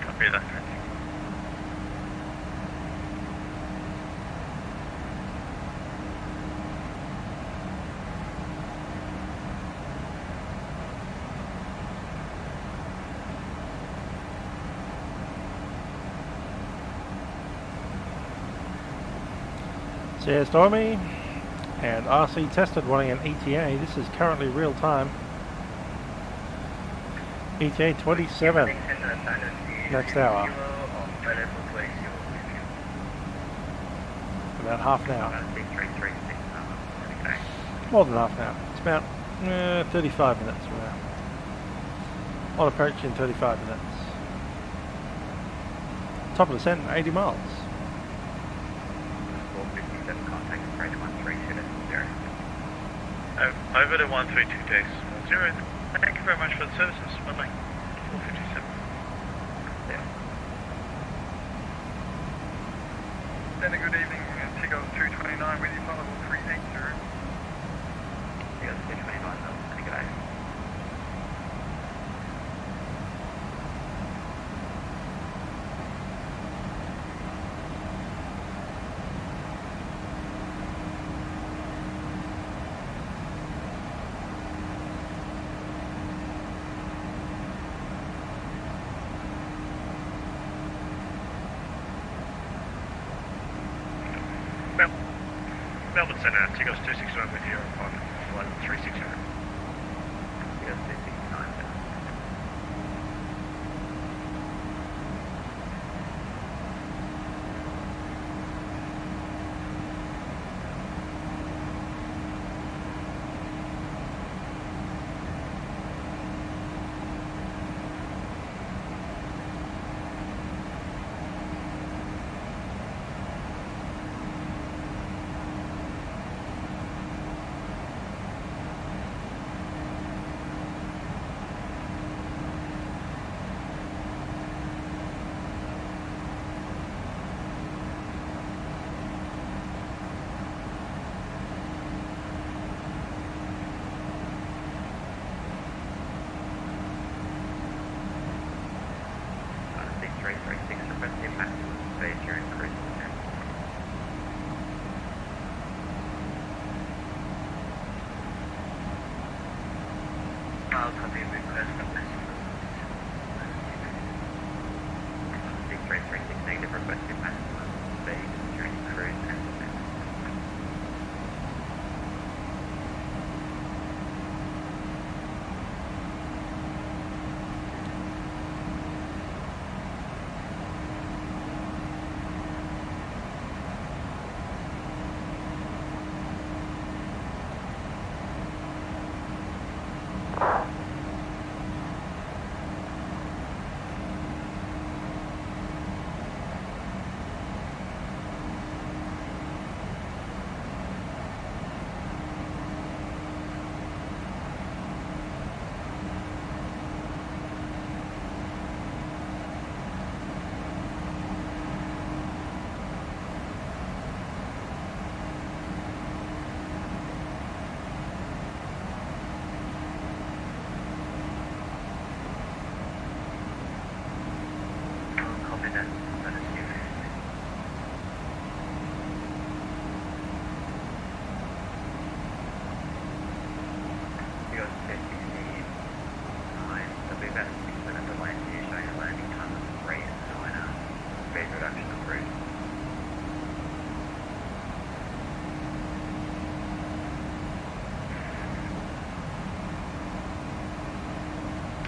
Copy that. So yeah, Stormy and RC tested running an ETA. This is currently real time. ETA 27 next hour. About half an hour. More than half an hour. It's about 35 minutes from now. On approach in 35 minutes. Top of the descent, 80 miles. Over to 132.0. Thank you very much for the services. Bye-bye. 457. Yeah. Then a good evening, Tigos 229 with you, flight level 380. Tigos 229, pretty good day. Melbourne Centre, Tigos 261 with you on flight 360. Tigos 269.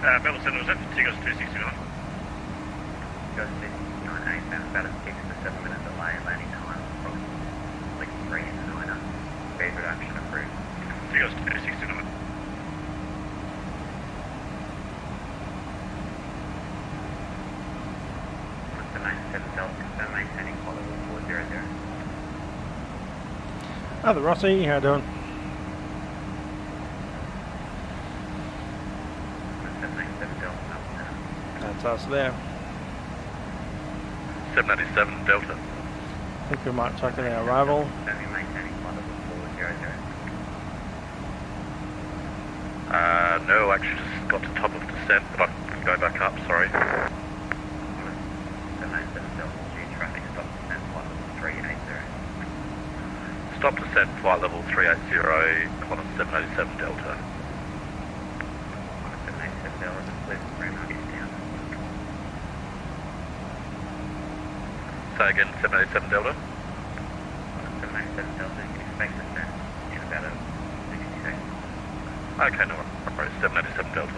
Melbourne Centre, was that Tigos 269? Goes 269 eastbound, about a 6 to 7 minute delay, landing time approximately 3 and 9. Speed reduction approved. Tigos 269. What's the main 7 Delta, confirm maintaining flight level 400. Hi there, Rossi. How you doing? What's the main 7 Delta, Melbourne Centre? That's us there. 787 Delta. I think we might chuck in our arrival. Confirming maintaining flight level 400. No, actually just got to top of descent, but I can go back up, sorry. The main 7 Delta, due traffic, stop descent, flight level 380. Stop descent, flight level 380, Qantas 787 Delta. Qantas 787 Delta, just please frame up down. Say again, 787 Delta. Qantas 787 Delta, you can expect descent in about a 60 seconds. Okay, no worries, 787 Delta.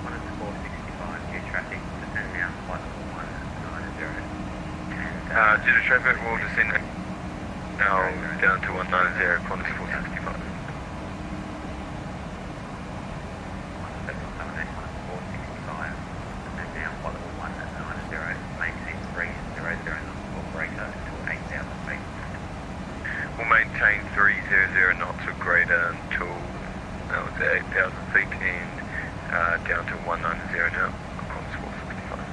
Qantas 465, due traffic, descend now, flight level 190. And, due to traffic, we'll descend now down to 190, Qantas 465. Qantas 465, descend now, flight level 190, maintain 300 knots for greater until 8,000 feet. We'll maintain 300 knots or greater until that was at 8,000 feet and down to 190 now, Qantas 465.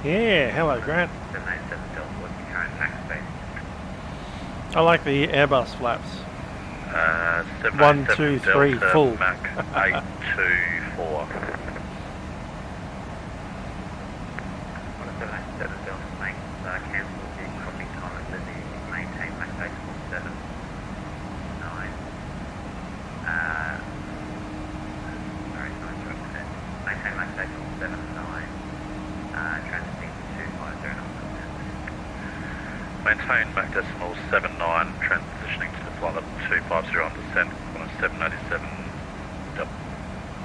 Yeah, hello, Grant. 787 Delta, what's your current max speed? I like the Airbus flaps. 787 1, 2, 3, Delta, full. Mach 824. Qantas 787 Delta, make cancel the crossing time at Livery, maintain max 847. 9. Sorry, 9. Maintain max 847. 9. Transiting to 250 knots. Maintain Mach decimal 79, transitioning to the flight level 250 on descent, Qantas 787 Delta.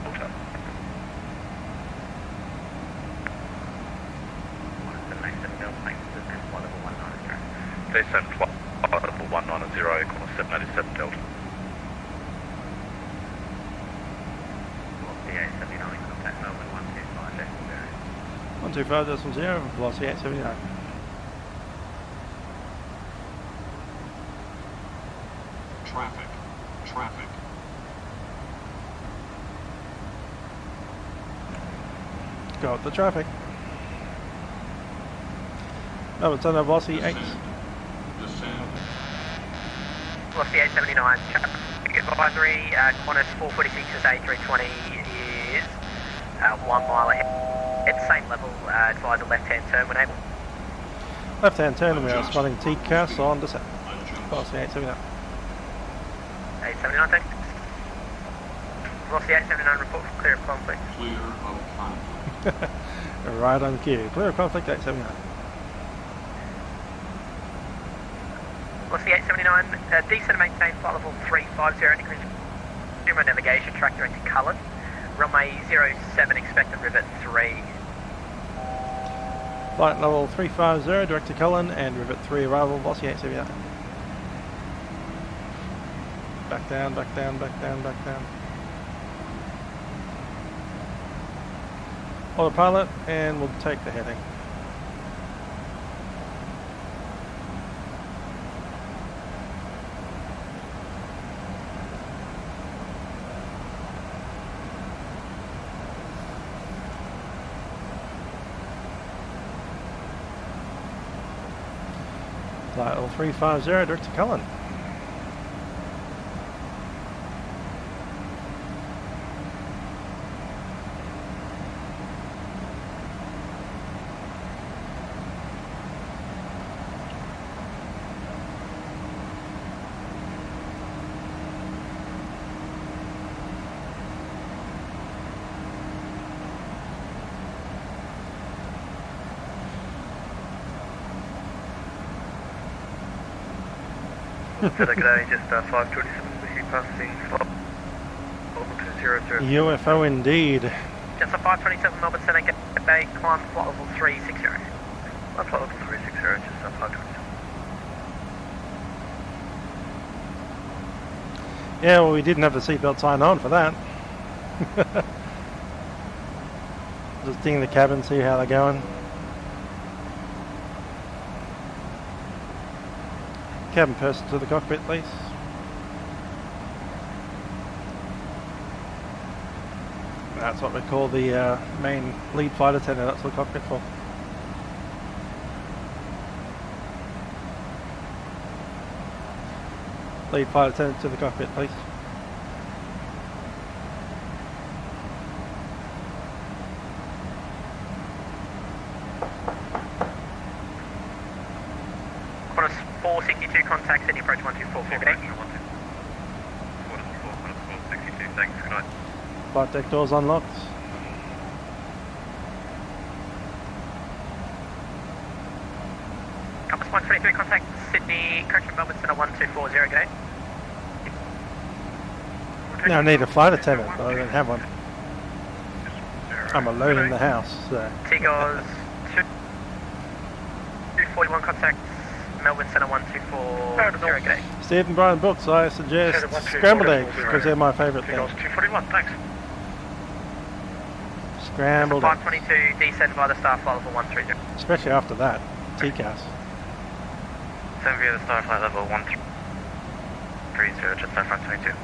Qantas 787 Delta, make descent flight level 190. Descent flight level 190, Qantas 787 Delta. Velocity 879, contact Melbourne 125.0. 125.0, velocity 879. Traffic. Go with the traffic. Oh, it's on a velocity 8. Velocity 879, traffic advisory, Qantas 446 is A320 is 1 mile ahead. At same level, advise a left-hand turn when able. Left-hand turn, and we are spotting TCAS on descent. Velocity 879. 879, thanks. Velocity 879, report for clear of conflict. Clear of conflict. Right on cue. Clear of conflict 879. Velocity 879, descend and maintain flight level 350, consumer navigation, track direct to Cullen. Runway 07, expect a rivet 3. Flight level 350, direct to Cullen, and rivet 3 arrival, velocity 879. Back down, back down, back down, back down. Autopilot, and we'll take the heading. Flight level 350, direct to Cullen. Today, just 527, we passing level 200. UFO indeed. Just a 527 Melbourne Centre, get Bay, climb flight level 360. Flight level 360, just 527. Yeah, well, we didn't have the seatbelt sign on for that. Just ding the cabin, see how they're going. Cabin person to the cockpit, please. That's what we call the main lead flight attendant. That's what the cockpit for. Lead flight attendant to the cockpit, please. Qantas 462, contact Sydney approach 124, good day. 462, thanks, good night. Flight deck doors unlocked. Compass 123, contact Sydney, correction Melbourne Centre 1240, good day. Now I need a flight attendant, but I don't have one. I'm alone in the house, so. Tigos 241, contact Melbourne Centre 1240, good day. Stephen Brian Books, I suggest scrambled eggs, because they're my favourite thing. 241, thanks. Scrambled eggs. 522, descend by the star flight level 130. Especially after that, TCAS. 7 via the star flight level 130, just 522.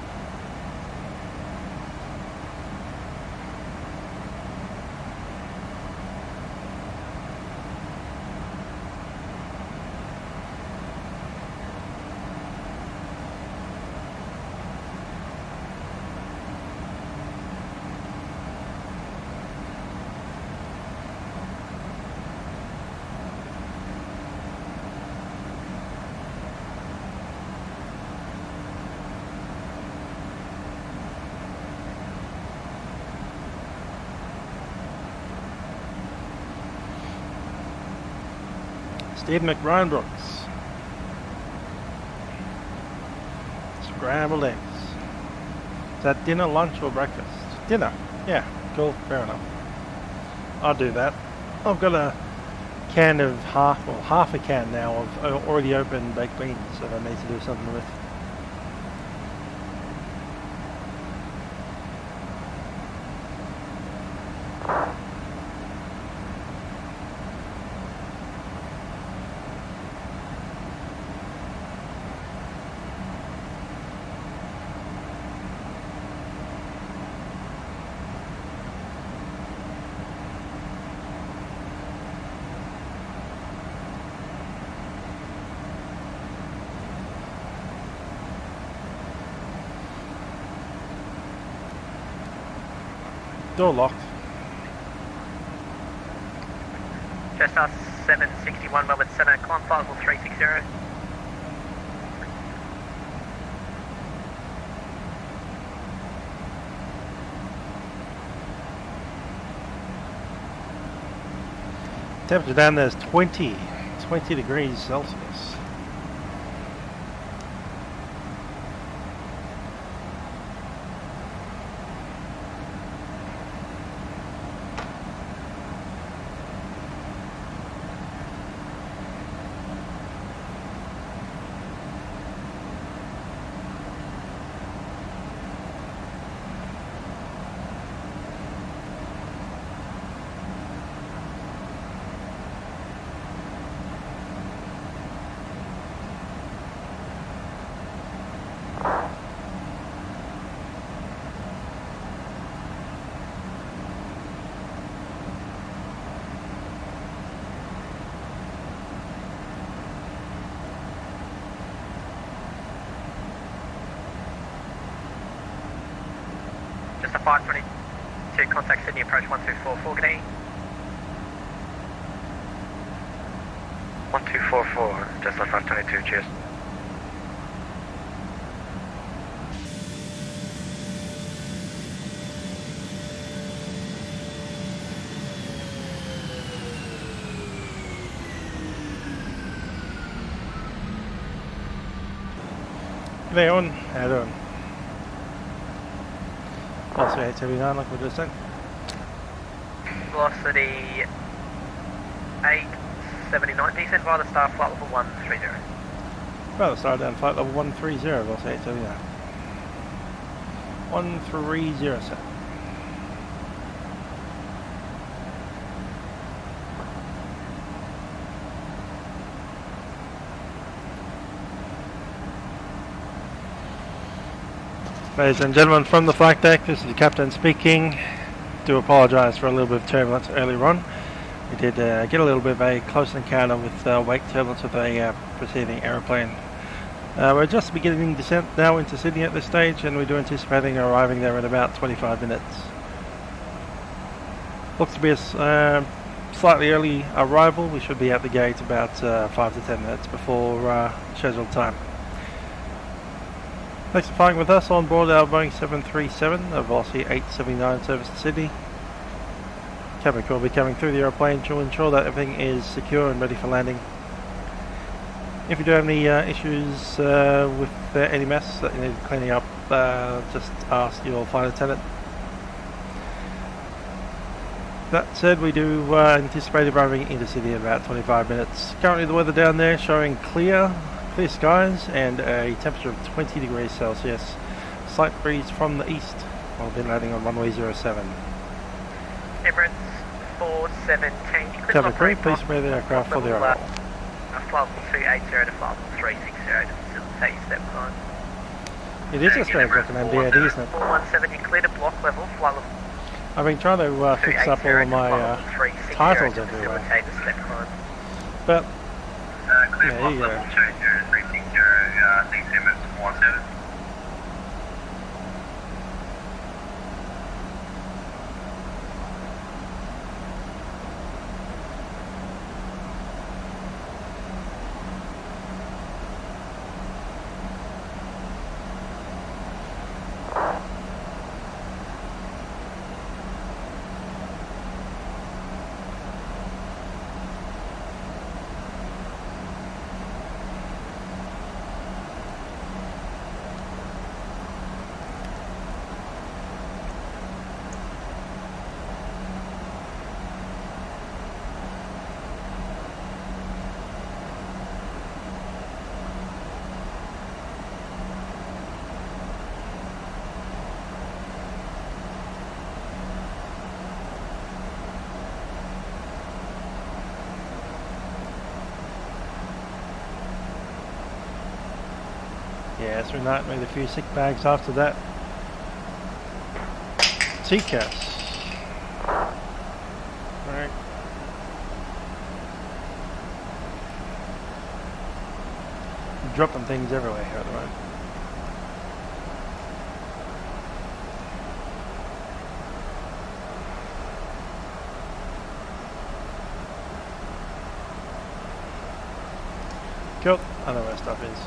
Steve McBride Brooks. Scrambled eggs. Is that dinner, lunch or breakfast? Dinner. Yeah, cool, fair enough. I'll do that. I've got a can of half a can now of already opened baked beans that I need to do something with. Door locked. Just 761 Melbourne Centre, climb flight level 360. Temperature down there is 20 degrees Celsius. Just a 522, contact Sydney approach 1244, good day. 1244, just a 522, cheers. Leon, how you doing? Also 879 like we just said. Velocity 879, descend via the star, flight level 130. Well, start down flight level 130, also 879. 130, sir. Ladies and gentlemen, from the flight deck, this is the captain speaking. Do apologise for a little bit of turbulence earlier on. We did get a little bit of a close encounter with wake turbulence with a preceding aeroplane. We're just beginning descent now into Sydney at this stage, and we do anticipating arriving there in about 25 minutes. Looks to be a slightly early arrival. We should be at the gate about 5 to 10 minutes before scheduled time. Thanks for flying with us on board our Boeing 737, a Velocity 879 service to Sydney. Cabin crew will be coming through the aeroplane to ensure that everything is secure and ready for landing. If you do have any issues with any mess that you need cleaning up, just ask your flight attendant. That said, we do anticipate arriving into Sydney in about 25 minutes. Currently the weather down there showing clear skies and a temperature of 20 degrees Celsius. Slight breeze from the east. We'll be landing on runway 07. Emirates 4710. Cabin crew, please prepare the aircraft for the arrival. Flight level 280 to flight level 360 to facilitate your step climb. It is a strange recommend DAD, isn't it? 4170, clear to block level, flight level. I've been trying to fix up all of my titles everywhere. But yeah, you go. Yes, we might made a few sick bags after that. TCAS. Alright. Dropping things everywhere here at the moment. Cool, I know where stuff is.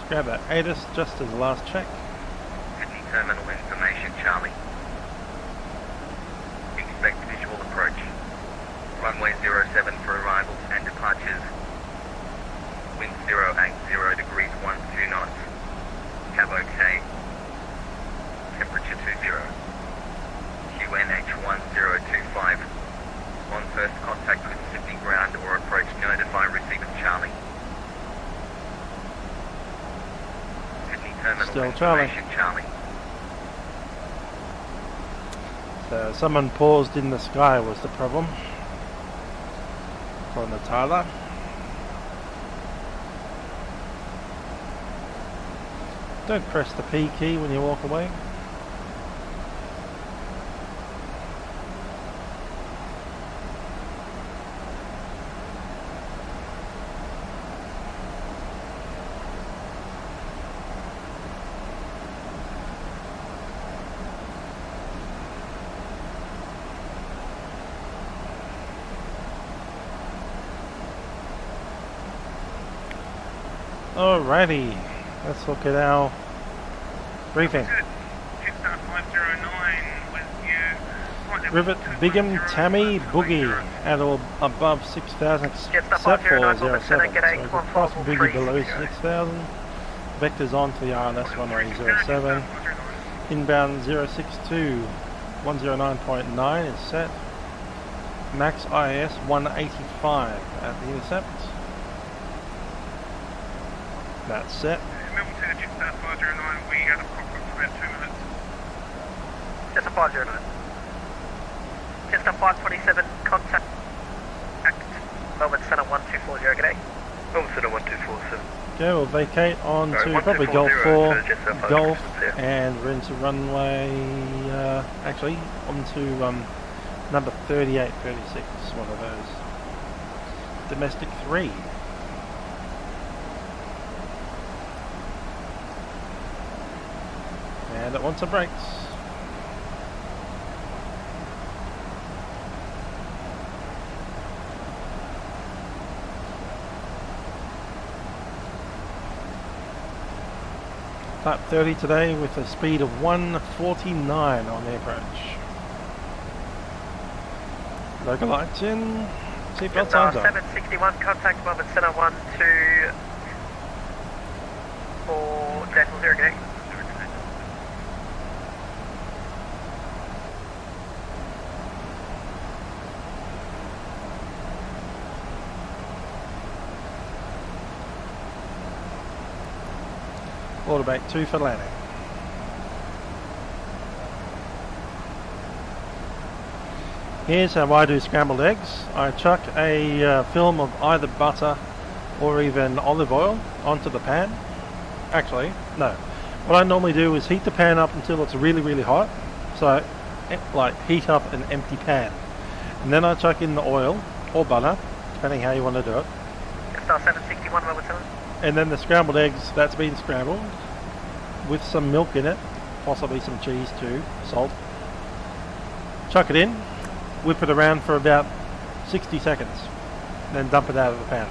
Grab that ATIS just as a last check. Sydney terminal information, Charlie. Expect visual approach. Runway 07 for arrivals and departures. Wind 080 degrees 12 knots. Cab OK. Temperature 20. QNH 1025. On first contact with Sydney ground or approach, notify receipt of Charlie. Still Charlie. Charlie. So someone paused in the sky was the problem. According to Tyler. Don't press the P key when you walk away. Alrighty, let's look at our briefing. Jetstar 509 with you. Rivet Bigham Tammy Boogie at or above 6,000 except for 07. So we've got cross Boogie below 6,000. Vectors onto the RNS runway 07. Inbound 062 109.9 is set. Max IS 185 at the intercept. That's set. Melbourne to Jetstar 509, we got a cockpit for about 2 minutes. Jetstar 509. Jetstar 527, contact Melbourne Centre 1240, g'day. Melbourne Centre 1247. Okay, we'll vacate on to probably Golf 4, Golf, and we're into runway, actually, onto number 38, 36, one of those. Domestic 3. And it wants some brakes. Type 30 today with a speed of 149 on the approach. Local lights in, seatbelt signs on. 761, contact Melbourne Centre 124, Decimal 0, g'day. Quarterback 2 for landing. Here's how I do scrambled eggs. I chuck a film of either butter or even olive oil onto the pan. Actually, no. What I normally do is heat the pan up until it's really, really hot. So, like heat up an empty pan. And then I chuck in the oil or butter, depending how you want to do it. Star 761, Melbourne Centre. And then the scrambled eggs, that's been scrambled with some milk in it, possibly some cheese too, salt. Chuck it in, whip it around for about 60 seconds, then dump it out of the pan.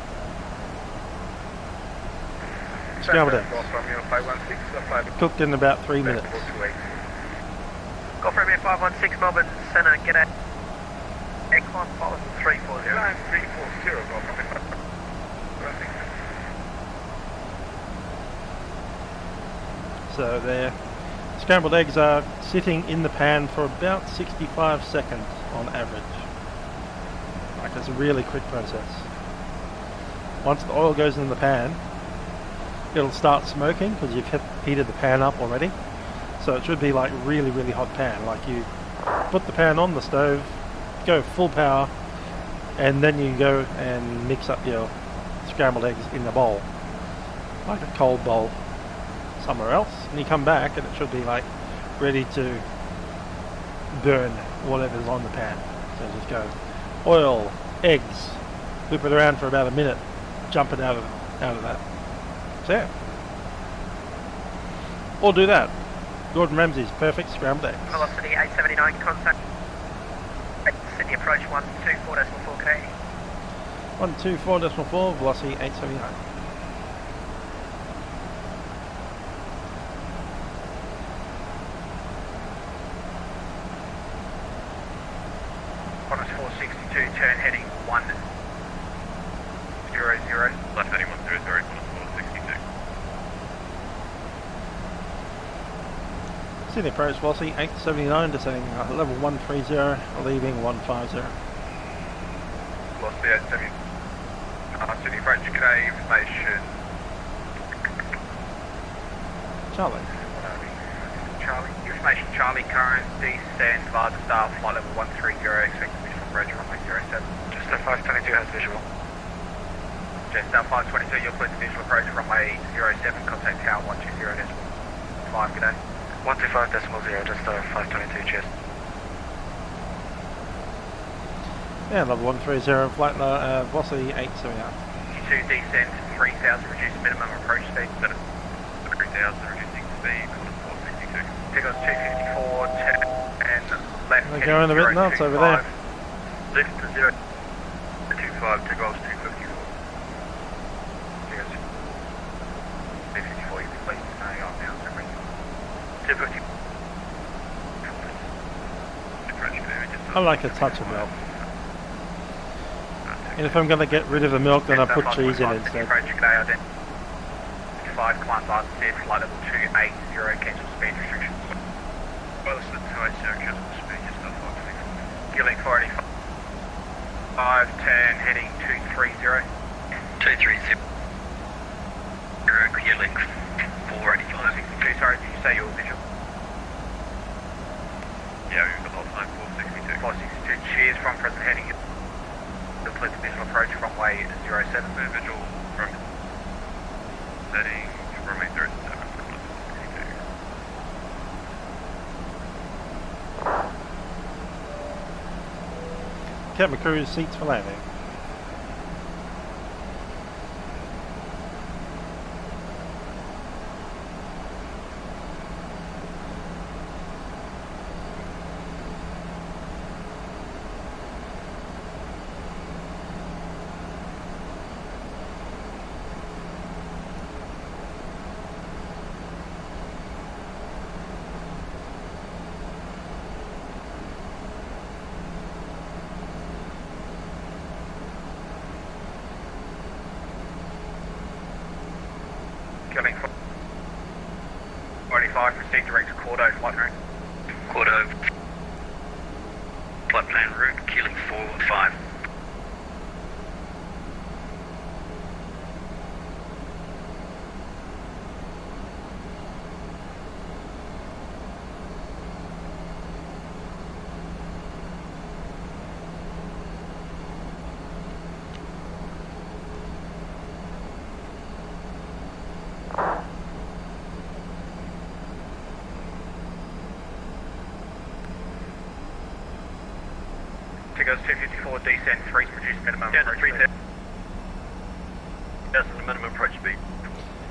Scrambled eggs. Cooked in about 3 minutes. Golf Romeo 516, Melbourne Centre, g'day. Equine Pilot 340. 340, So their scrambled eggs are sitting in the pan for about 65 seconds on average. Like, it's a really quick process. Once the oil goes in the pan, it'll start smoking because you've heated the pan up already. So it should be like really, really hot pan. Like, you put the pan on the stove, go full power, and then you go and mix up your scrambled eggs in the bowl, like a cold bowl somewhere else, and you come back and it should be like ready to burn whatever's on the pan. So just go oil, eggs, whip it around for about a minute, jump it out of that. So yeah, or do that. Gordon Ramsay's perfect scrambled eggs. Velocity 879, contact Sydney approach 124.4 K. 124.4, velocity 879. Qantas 462, turn heading 100. Left heading 100, Qantas 462. Sydney approach velocity 879, descending level 130, leaving 150. Velocity 870. Sydney approach, g'day, information. Charlie. Charlie. Information Charlie, current descent via the star, flight level 130, expected visual approach runway 07. Jetstar 522 has visual. Jetstar 522, you're clear to visual approach runway 07, contact tower 120.5, g'day. 125.0, Jetstar 522, cheers. Yeah, level 130, flight velocity 879. Q2 descent 3000, reduce minimum approach speed. 3000, reducing speed, Qantas 462. Tickles 254, and left We're going a bit nuts over there. Lift to 0, 25, Tickles 254. 250. I like a touch of milk. And if I'm going to get rid of the milk, then I put cheese in it instead. Approaching today, identified climb path said flight level 280, cancel speed restrictions. Well, it's the 280 cancel speed, just not 524. Gilling 485, turn heading 230. 230. Gilling 485. 62, sorry, did you say your visual? Yeah, we've got line 462. 462, cheers from present heading. Complete the visual approach runway 07. Visual from heading runway 07. Cabin crew seats for landing. Gilling 485, proceed direct to Cordo, flight route. Cordo. Flight plan route, Gilling 45. Tigers 254, descent 3, produce minimum Down to approach 3,000. That's the minimum approach speed.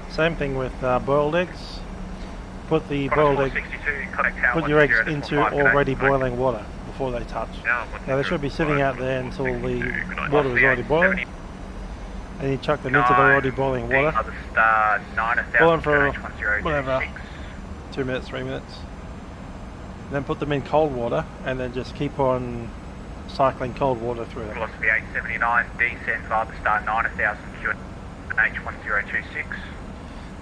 Same thing with boiled eggs. Put the boiled egg, 462, contact tower put your eggs 10 into 45 today. already boiling water before they touch. Yeah, Now they should be sitting out there until the water is already 68, boiling, 70, and you chuck them into the already boiling water. Other star 9000, Boil them for 1026. whatever, 2 minutes, 3 minutes. Then put them in cold water, and then just keep on cycling cold water through them. Velocity 879, descent via the star 9000, QNH 1026.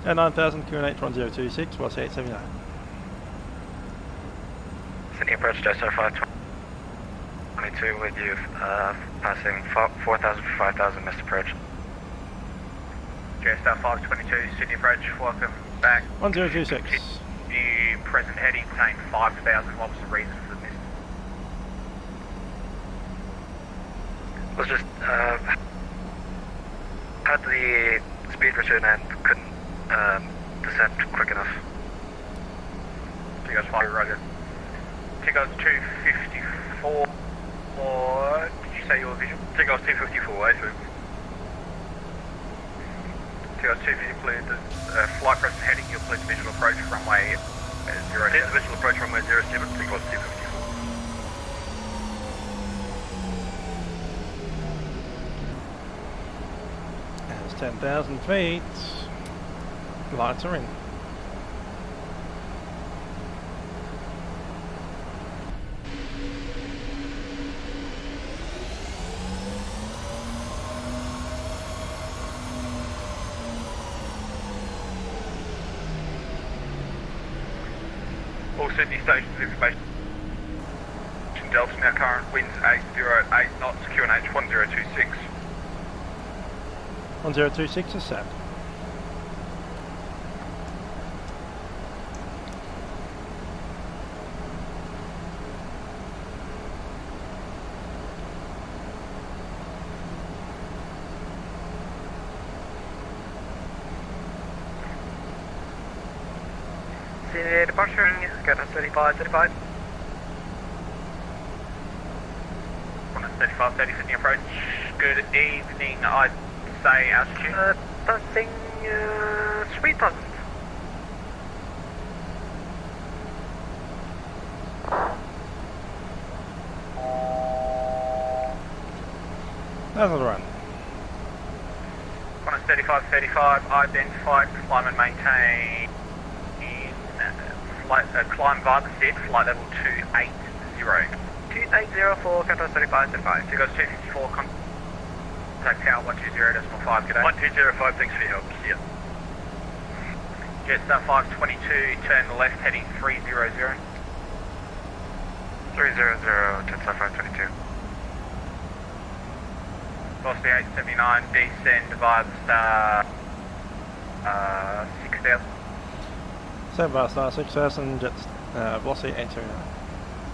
And 9000 QNH 1026, velocity 879. Sydney approach Desert 522 with you, passing 4,000 for 5,000, missed approach. JSR 522, Sydney approach, welcome back. 1026. View present heading, contain 5,000, what was the reason for the miss? Was just, had the speed return and couldn't descend quick enough. Tigers 5, roger. Tigers 254, or did you say your visual? Tigers 254, way through. Tigers 250, cleared the flight present heading, you'll clear the visual approach runway 07. Visual approach runway 07, Tigers 254. That's 10,000 feet. Lights are in. All Sydney stations information. Delta now current winds 808 knots, QNH 1026. 1026 is set. Sydney departure, guidance 35, 35. 35, 30 Sydney approach. Good evening, I'd say altitude. Passing 3,000. That'll run. 35, 35, identified, climb and maintain in climb via the SID, flight level 280. 2804, contact 3575. Seagulls 254, contact tower 120.5, g'day. 1205, thanks for your help. See ya. Jetstar 522, turn left heading 300. 300, Jetstar 522. Velocity 879, descend via the star 6000. 7 bar star 6000, jets, velocity 829,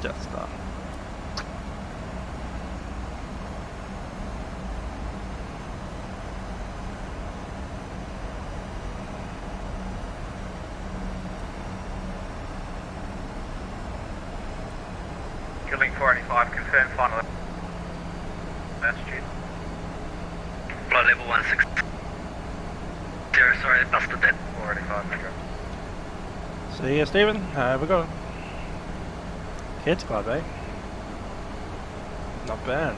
Jetstar. Killing 485, confirm final altitude. Flight level 160. Sorry, busted that. 485, no drop. See ya, Stephen. We got Kids Club, eh? Not bad.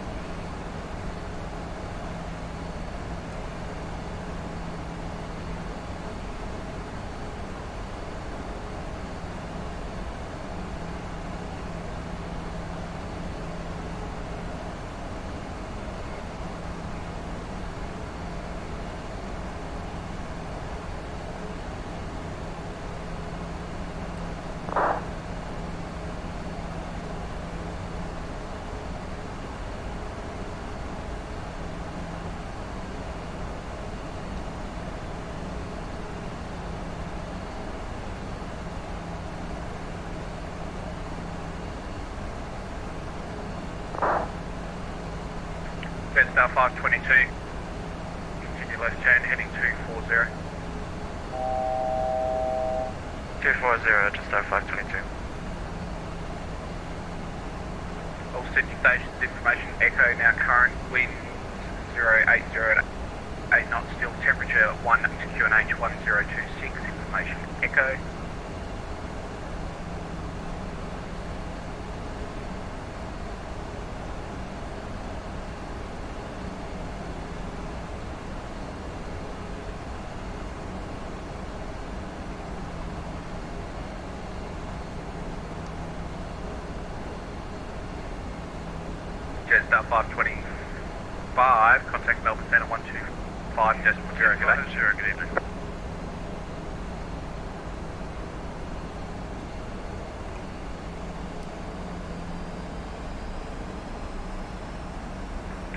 Jetstar 522, continue left turn heading 240. 240, Jetstar 522. All Sydney stations, information echo, now current wind 080 at 8 knots, still temperature 1 QNH 1026, information echo. Jetstar 525, contact Melbourne Centre 125, decimal 0, good day. Sure, good evening.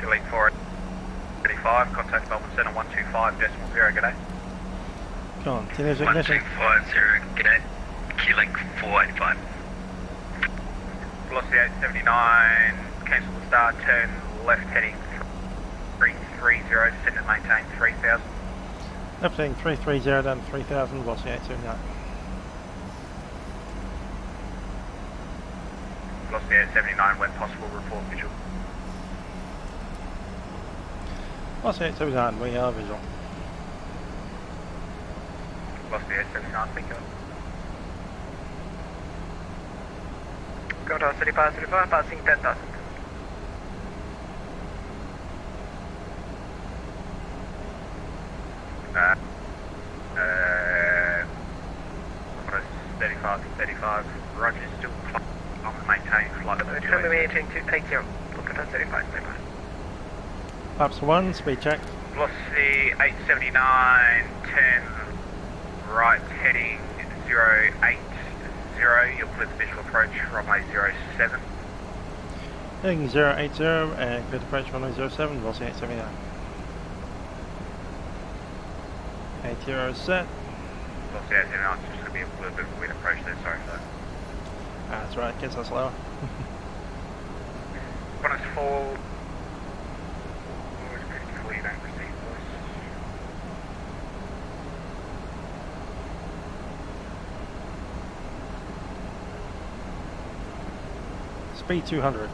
Killing 485, contact Melbourne Centre 125, decimal 0, good day. Continuous ignition. 1250, g'day. Q-Link 485. Velocity 879, cancel the start, turn left heading 330, descend and maintain 3000. Left heading 330 down to 3000, velocity 829. Velocity 879, when possible, report visual. Velocity 879, we are visual. Velocity 879, thank you. Go to 3535, passing 10,000. What is 35, Roger, still on the maintain flight level 2. Remember me 280, look at 35, bye-bye. Flaps 1, speed check. Velocity 879, turn right heading 080, you'll clear the visual approach, runway 07. Heading 080 and clear approach runway 07, velocity 879. 80 set. Velocity 879, it's just going to be a little bit of a weird approach there, sorry for that. That's right, gets us lower. 104. Always pretty before you don't proceed, boys. Speed 200.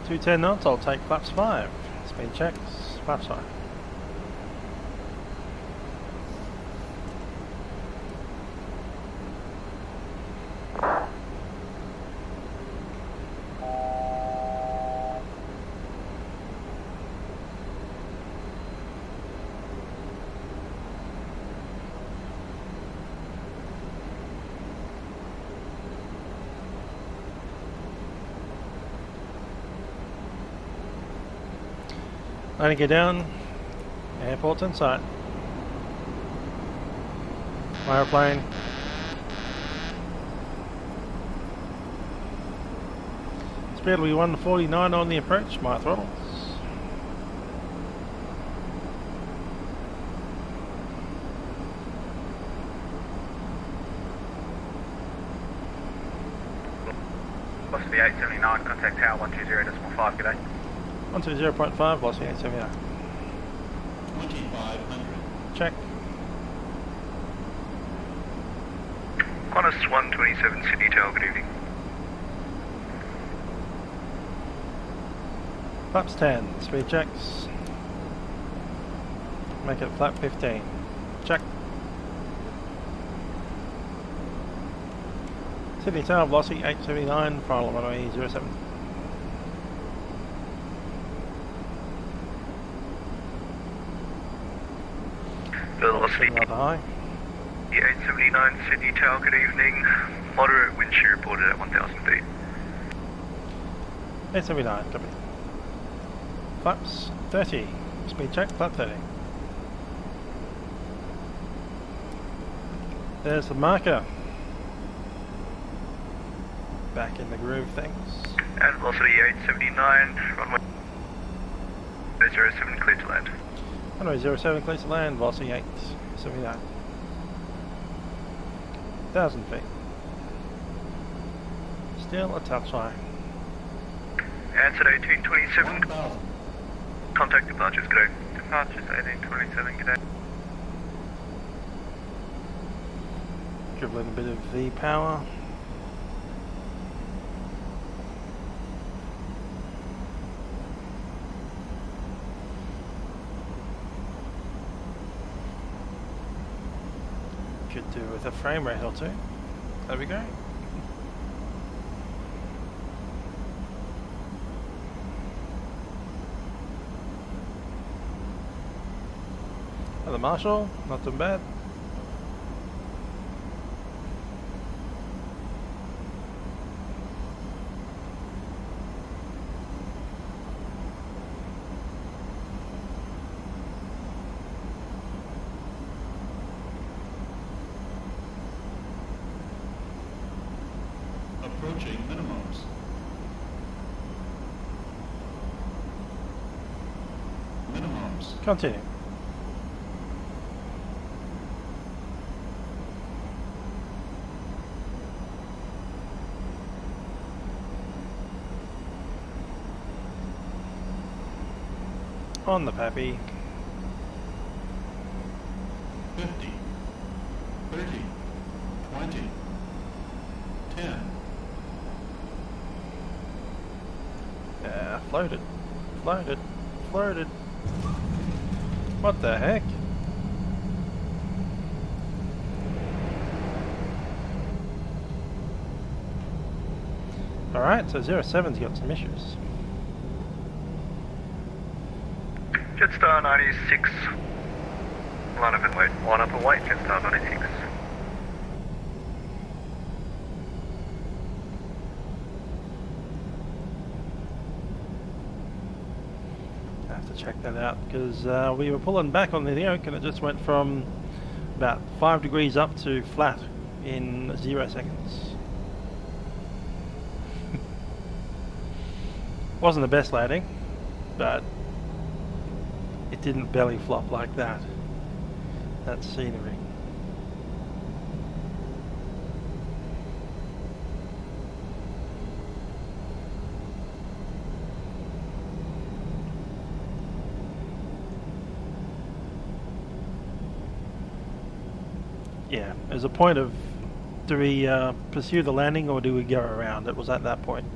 To 10 knots, I'll take flaps 5. Speed checks, flaps 5. Landing gear down. Airport's in sight. Aeroplane. Speed will be 149 on the approach, my throttles. Velocity 879, contact tower 120.5, g'day. 120.5, velocity 879. 2500. Check. Qantas 127 Sydney Tower, good evening. Flaps 10, speed checks. Make it flap 15. Check. Sydney Tower, velocity 879, final runway 07. Velocity Rather high. 879 Sydney Tower, good evening. Moderate wind shear reported at 1000 feet. 879, copy. Flaps 30, speed check, flap 30. There's the marker. Back in the groove, thanks. And velocity 879, runway 07, clear to land. Runway 07, clear to land, velocity 879. 1000 feet. Still a touch high. Answer 1827, 1000. contact departures, good day. Departures 1827, g'day. Dribbling a bit of V power. Could do with a frame rate or two. That'd be great. Another Marshall, not too bad. Approaching minimums. Minimums. Continue. On the Pappy. 50. 30. 20. 10. Yeah, floated. Floated. Floated. What the heck? Alright, so 07's got some issues. Jetstar 96, line up and wait, Jetstar 96. I have to check that out because we were pulling back on the yoke and it just went from about 5 degrees up to flat in 0 seconds. Wasn't the best landing, but it didn't belly flop like that. That's scenery. Yeah, there's a point of, do we pursue the landing or do we go around? It was at that point.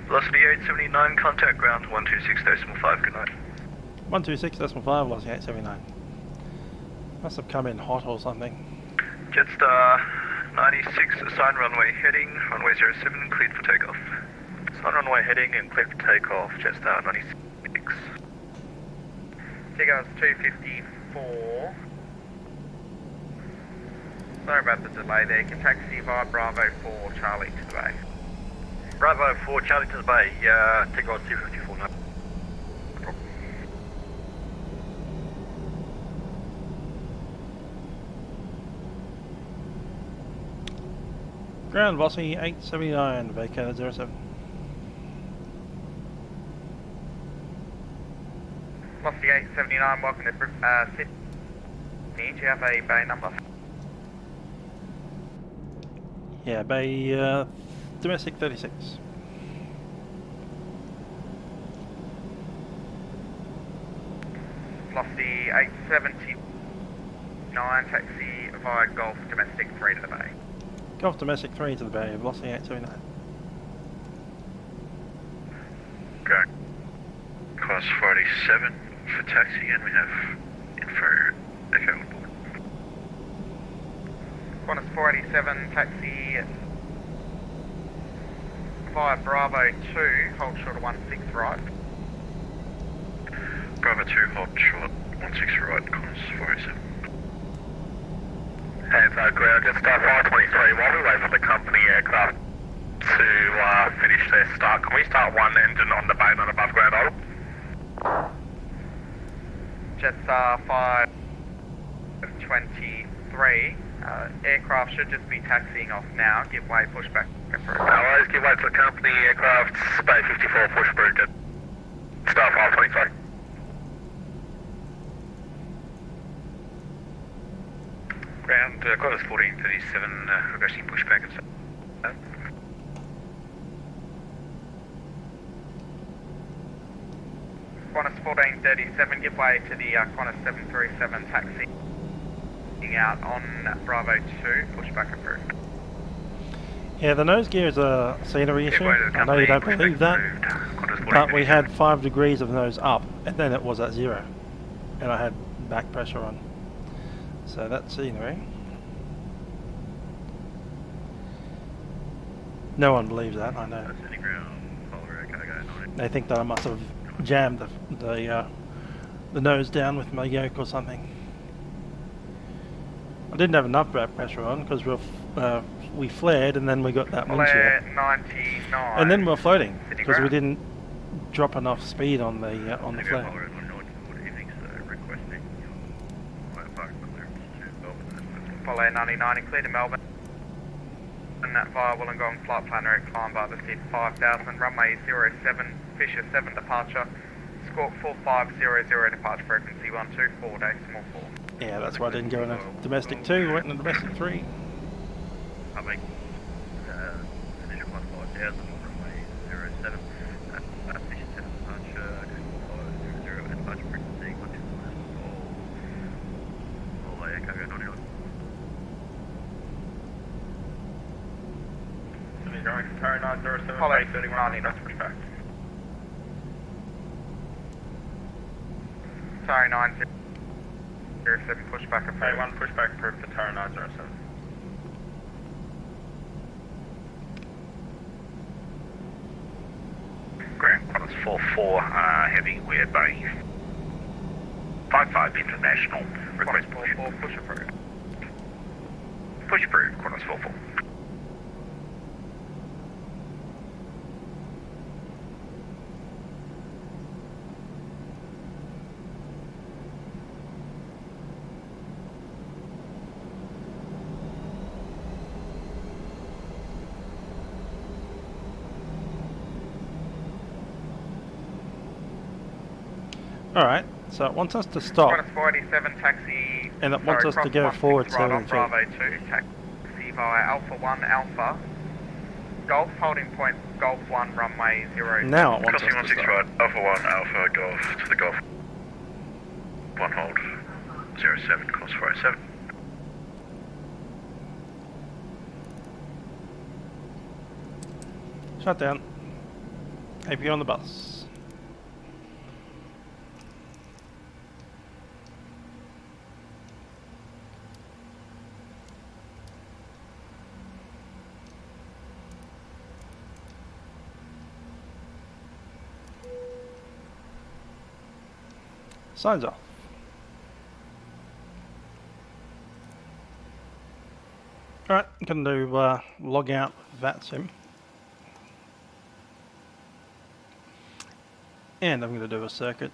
Velocity 879, contact ground 126.5, good night. 126.5, velocity 879. Must have come in hot or something. Jetstar 96, assign runway heading, runway 07, cleared for takeoff. Assign runway heading and cleared for takeoff, Jetstar 96. Seagulls 254. Sorry about the delay there. Can taxi via Bravo 4 Charlie to the bay. Bravo 4, Charlie to the Bay, take on 254 now. Ground Velocity 879, vacated 07. Velocity 879, welcome to Sydney. Do you have a bay number? Yeah, Bay domestic 36. Velocity 879, taxi via Golf domestic 3 to the bay. Golf domestic 3 to the Bay, Velocity 879. Go. Class 47 for taxi, and we have info echo on board. Qantas 487, taxi via Bravo 2, hold short of 16 right. Bravo 2, hold short, 16 right, Qantas 487. And ground, just 523, while we wait for the company aircraft to finish their start, can we start one engine on the main and above ground idle? Jetstar 523, aircraft should just be taxiing off now, give way, push back. Always give way to the company aircraft, Bay 54, push through, Star 523. Ground, Qantas 1437, requesting pushback and Qantas 1437, give way to the Qantas 737 taxi out on Bravo 2, push back approved. Yeah, the nose gear is a scenery issue. I know you don't believe that, but we had 5 degrees of nose up, and then it was at 0, and I had back pressure on. So that's scenery. No one believes that, I know. They think that I must have jammed the nose down with my yoke or something. I didn't have enough back pressure on because we flared and then we got that wind shear. 99. And then we were floating because we didn't drop enough speed on the flare. FLAi 99 clear to Melbourne. And that via Wollongong flight planner climb by the SID 5000, runway 07, Fisher 7 departure, squawk 4500 departure frequency 124, day small 4. Yeah, that's why I didn't go in a domestic 2, went in a domestic 3. I mean, initial plus 5000, runway 07, Fisher 7 departure, 4500 departure frequency 124, all echo 99. Going to Tower 907, Bay 31, that's pushback. Tower 907, pushback approved. Bay 1, pushback approved for Tower 907. Ground Qantas 44, heavy, we're Bay 55 International, request push. 44, push approved. Push approved, Qantas 44. Alright, so it wants us to stop. Qantas 487 taxi. And it wants us to go forward 7 feet. Bravo 2, taxi via Alpha 1 Alpha. Golf holding point, Golf 1 runway 0. Now it wants us to Crossing 16 stop. right, Alpha 1 Alpha Golf to the Golf. 1 hold, 07, course 407. Shut down. AP on the bus. Signs off. Alright, I'm going to log out Vatsim. And I'm going to do a circuit.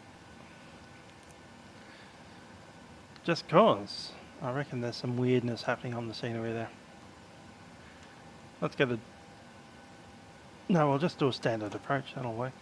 Just cause I reckon there's some weirdness happening on the scenery there. Let's get a... No, we'll just do a standard approach, that'll work.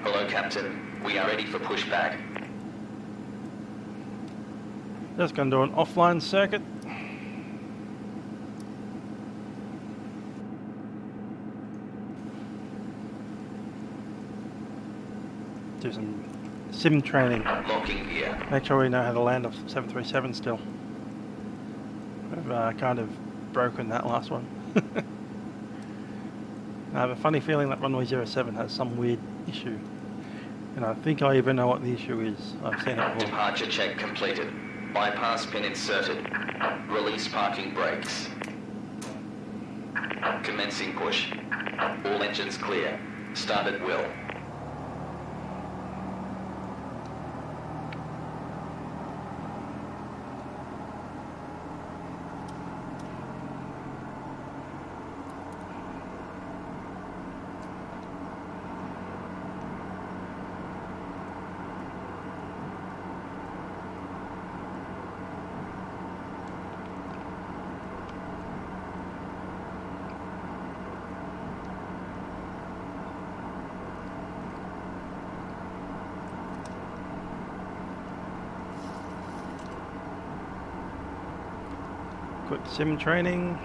Hello, Captain. We are ready for pushback. Just going to do an offline circuit. Do some sim training. Locking gear. Make sure we know how to land off 737 still. We've kind of broken that last one. I have a funny feeling that runway 07 has some weird issue. And I think I even know what the issue is. I've seen it before. Departure check completed. Bypass pin inserted. Release parking brakes. Commencing push. All engines clear. Start at will. Quick sim training.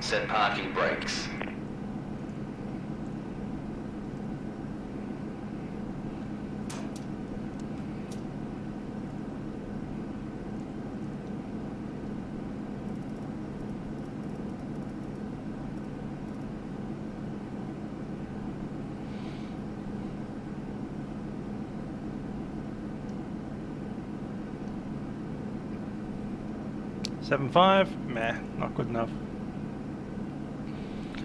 Set parking brakes. Seven 5, meh, not good enough.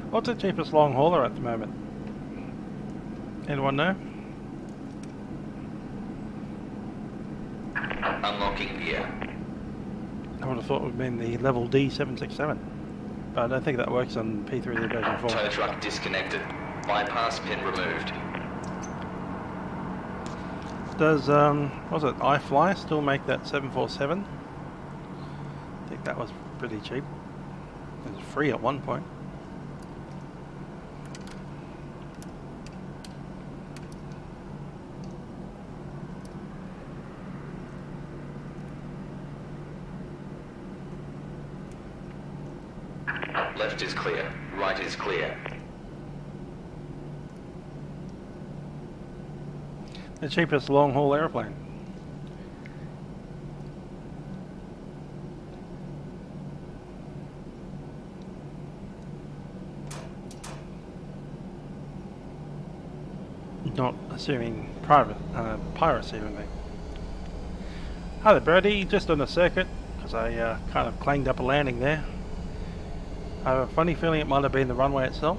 What's the cheapest long hauler at the moment? Anyone know? Unlocking gear. I would have thought it would have been the level D 767, but I don't think that works on P3 version 4. Tow truck disconnected. Bypass pin removed. Does was it FLAi still make that 747? I think that was pretty cheap. It was free at one point. Left is clear. Right is clear. The cheapest long-haul airplane. Not assuming piracy or anything. Hi there, Birdie. Just on the circuit because I kind of clanged up a landing there. I have a funny feeling it might have been the runway itself.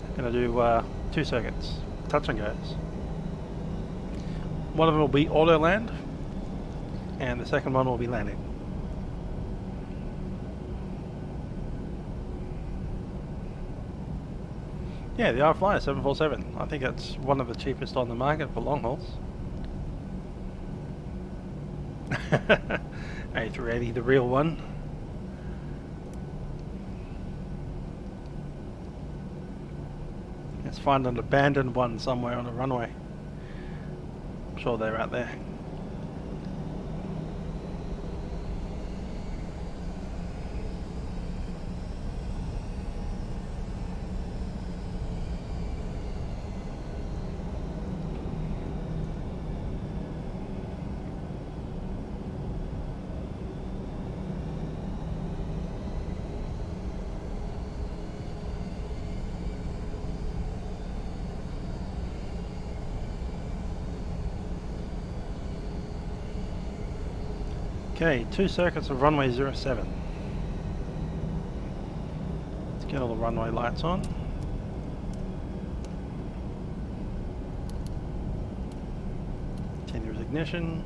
I'm going to do 2 circuits, touch and goes. One of them will be auto land, and the second one will be landing. Yeah, the FLAi 747. I think that's one of the cheapest on the market for long hauls. A380, the real one. Let's find an abandoned one somewhere on a runway. I'm sure they're out there. Okay, 2 circuits of runway 07. Let's get all the runway lights on. Continuous ignition.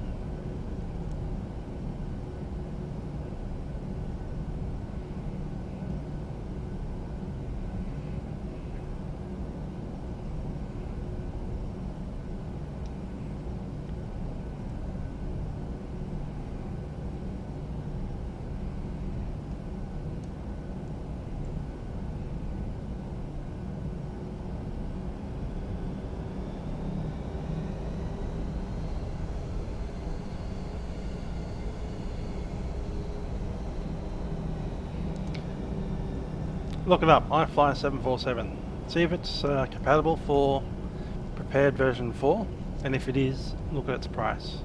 Look it up, iFly 747. See if it's compatible for prepared version 4, and if it is, look at its price.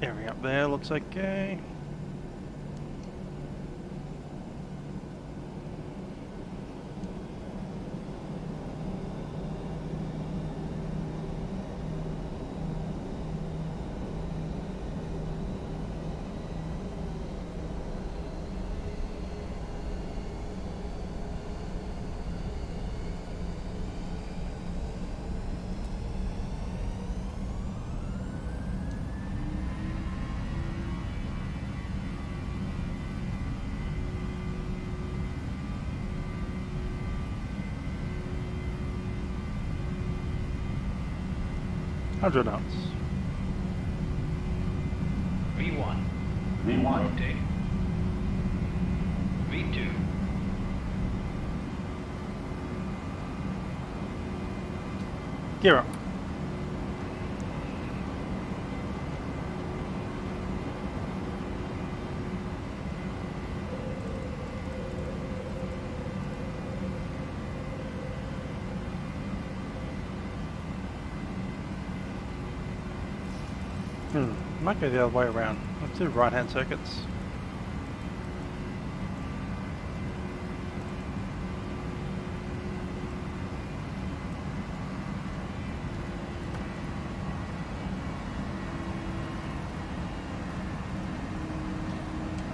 Everything up there looks okay. Hundred knots. V1. V1. Rotate. V2. Gear up. Might go the other way around. Let's do right-hand circuits.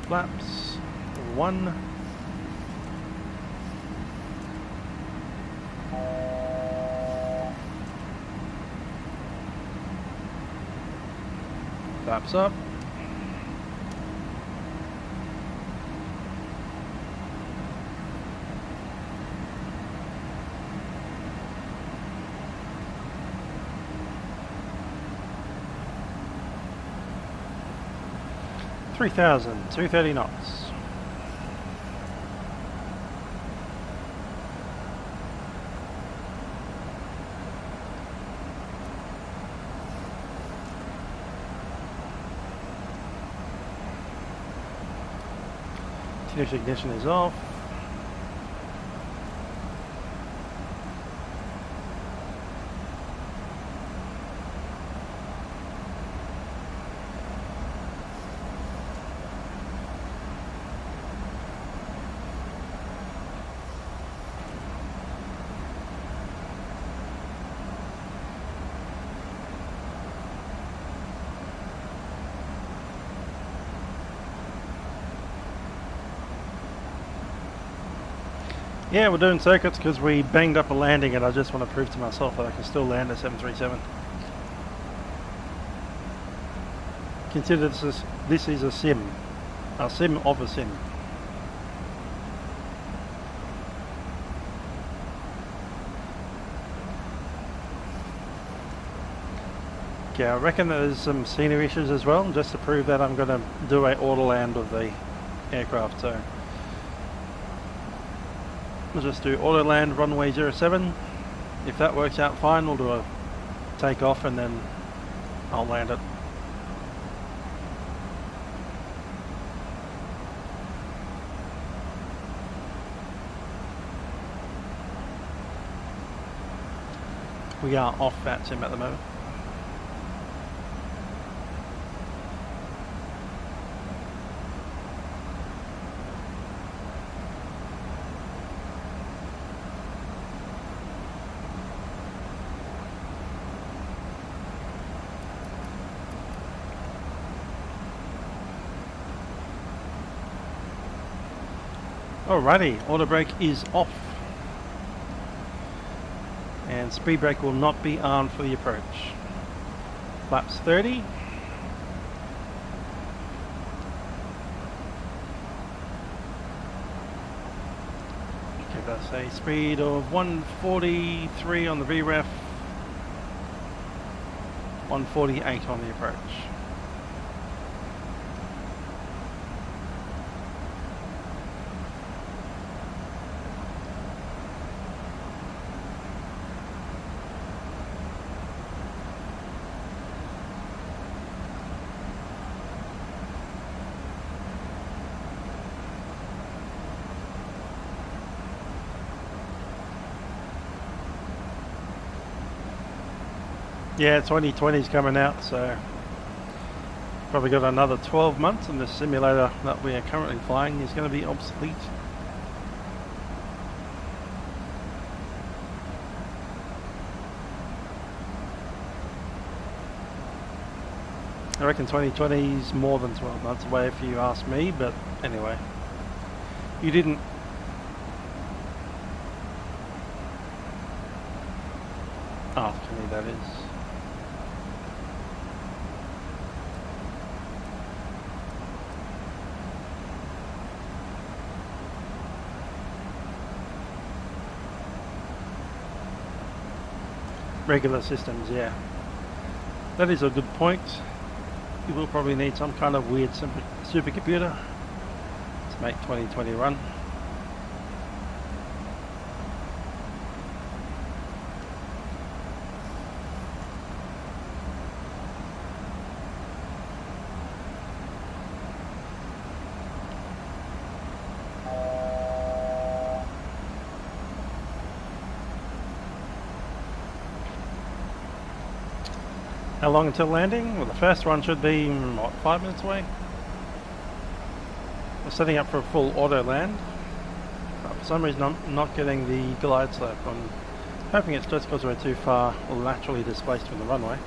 Flaps 1. Flaps up. $3,000, 230 knots. Continuous ignition is off. Yeah, we're doing circuits because we banged up a landing and I just want to prove to myself that I can still land a 737. Consider this is a sim of a sim. Okay, I reckon there's some scenery issues as well, just to prove that I'm going to do a auto land of the aircraft. So we'll just do auto land runway 07. If that works out fine, we'll do a takeoff and then I'll land it. We are off Vatsim at the moment. Alrighty, auto brake is off. And speed brake will not be armed for the approach. Flaps 30. Okay, that's a speed of 143 on the VREF, 148 on the approach. Yeah, 2020 is coming out, so probably got another 12 months and the simulator that we are currently flying is going to be obsolete. I reckon 2020 is more than 12 months away if you ask me, but anyway. You didn't... ask me, that is. Regular systems, yeah. That is a good point. You will probably need some kind of weird supercomputer to make 2020 run. How long until landing? Well, the first one should be, what, 5 minutes away? We're setting up for a full auto land. But for some reason I'm not getting the glide slope. I'm hoping it's just because we're too far laterally displaced from the runway.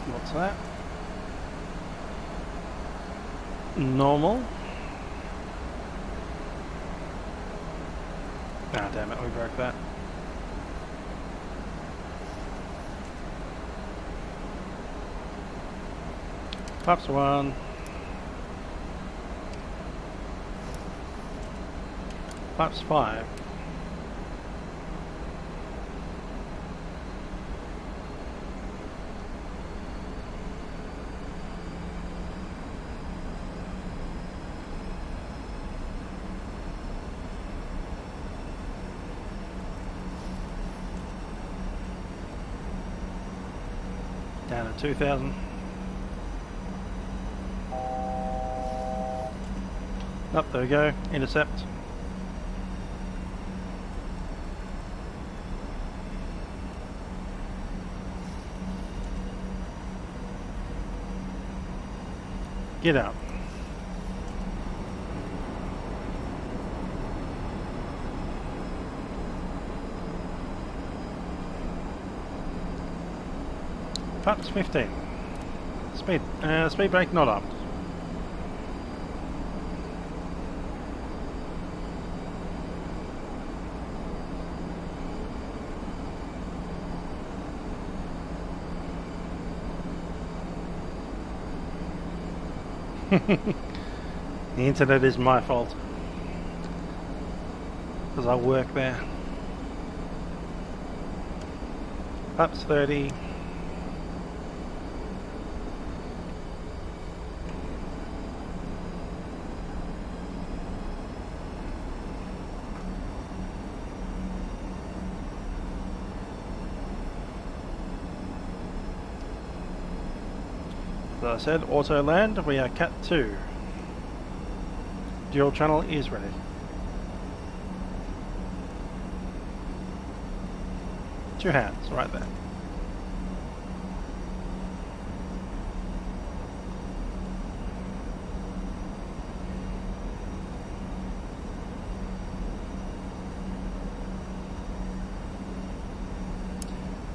What's that? Normal. Ah, damn it, we broke that. Flaps 1. Flaps 5. Down to 2,000. Up there we go, intercept. Get out. Flaps 15. Speed brake not up. The internet is my fault because I work there. Flaps 30. As I said, auto land, we are Cat 2. Dual channel is ready. Two hands, right there.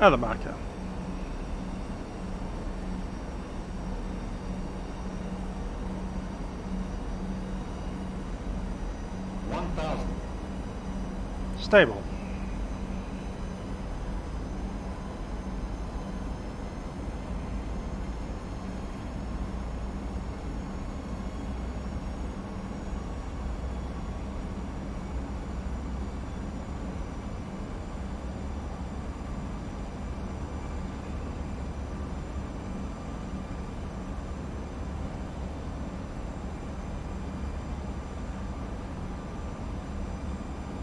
Other marker. Stable.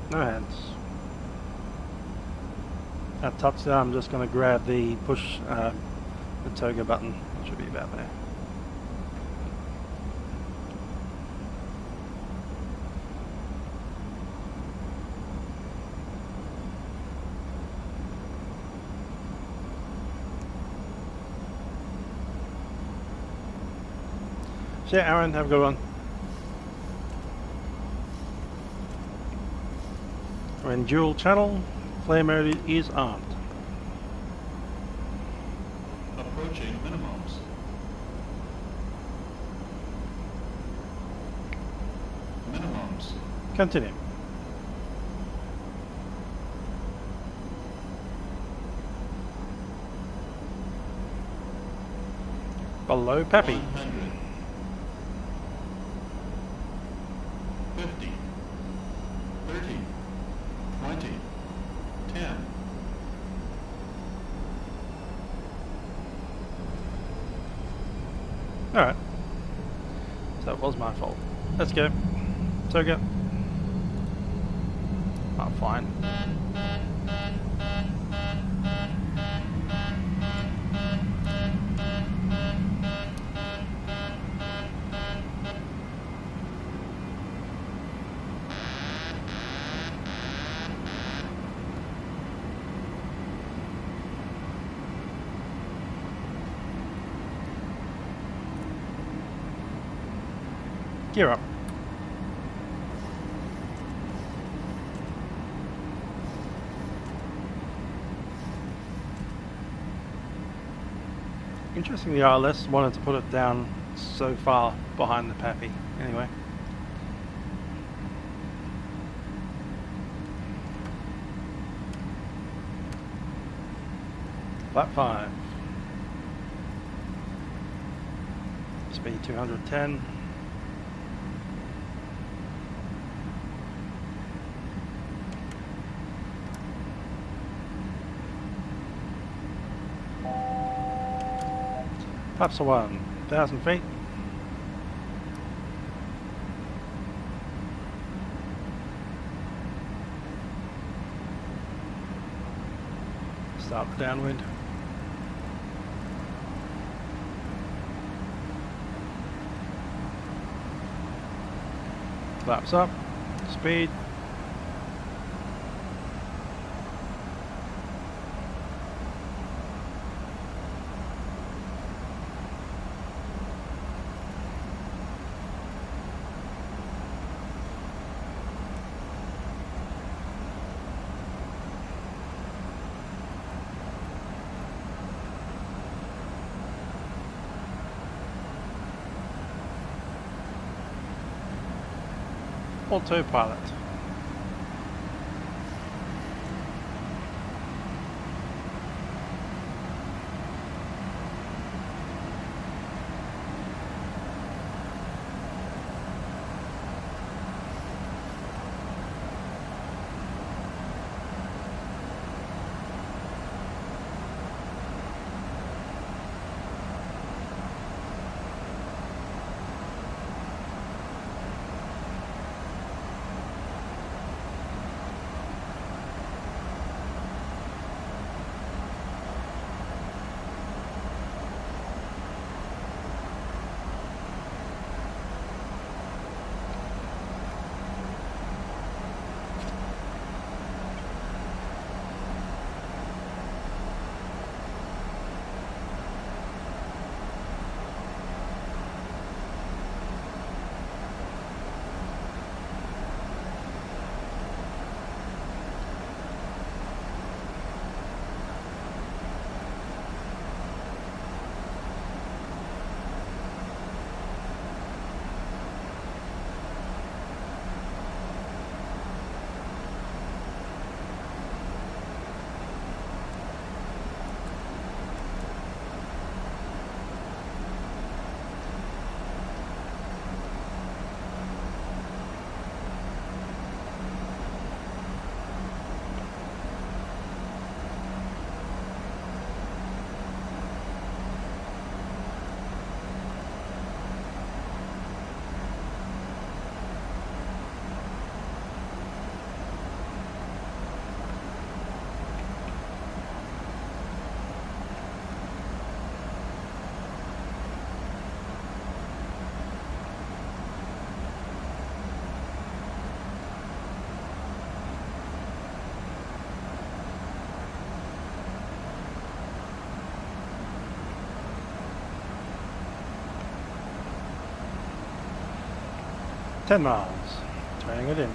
No hands. At touchdown, I'm just going to grab the push the toga button. It should be about there. So yeah, Aaron, have a good one. We're in dual channel. Flare mode is armed. Approaching minimums. Minimums. Continue. Below Pappy. 100. 50. 30. 20. 10. Alright. So it was my fault. Let's go. Toga. Oh, fine. Gear up. Interesting, the RLS wanted to put it down so far behind the Pappy. Anyway. Flat 5. Speed 210. Flaps 1,000 feet. Start the downwind. Flaps up, speed. Autopilot. $10 miles. Turning it in.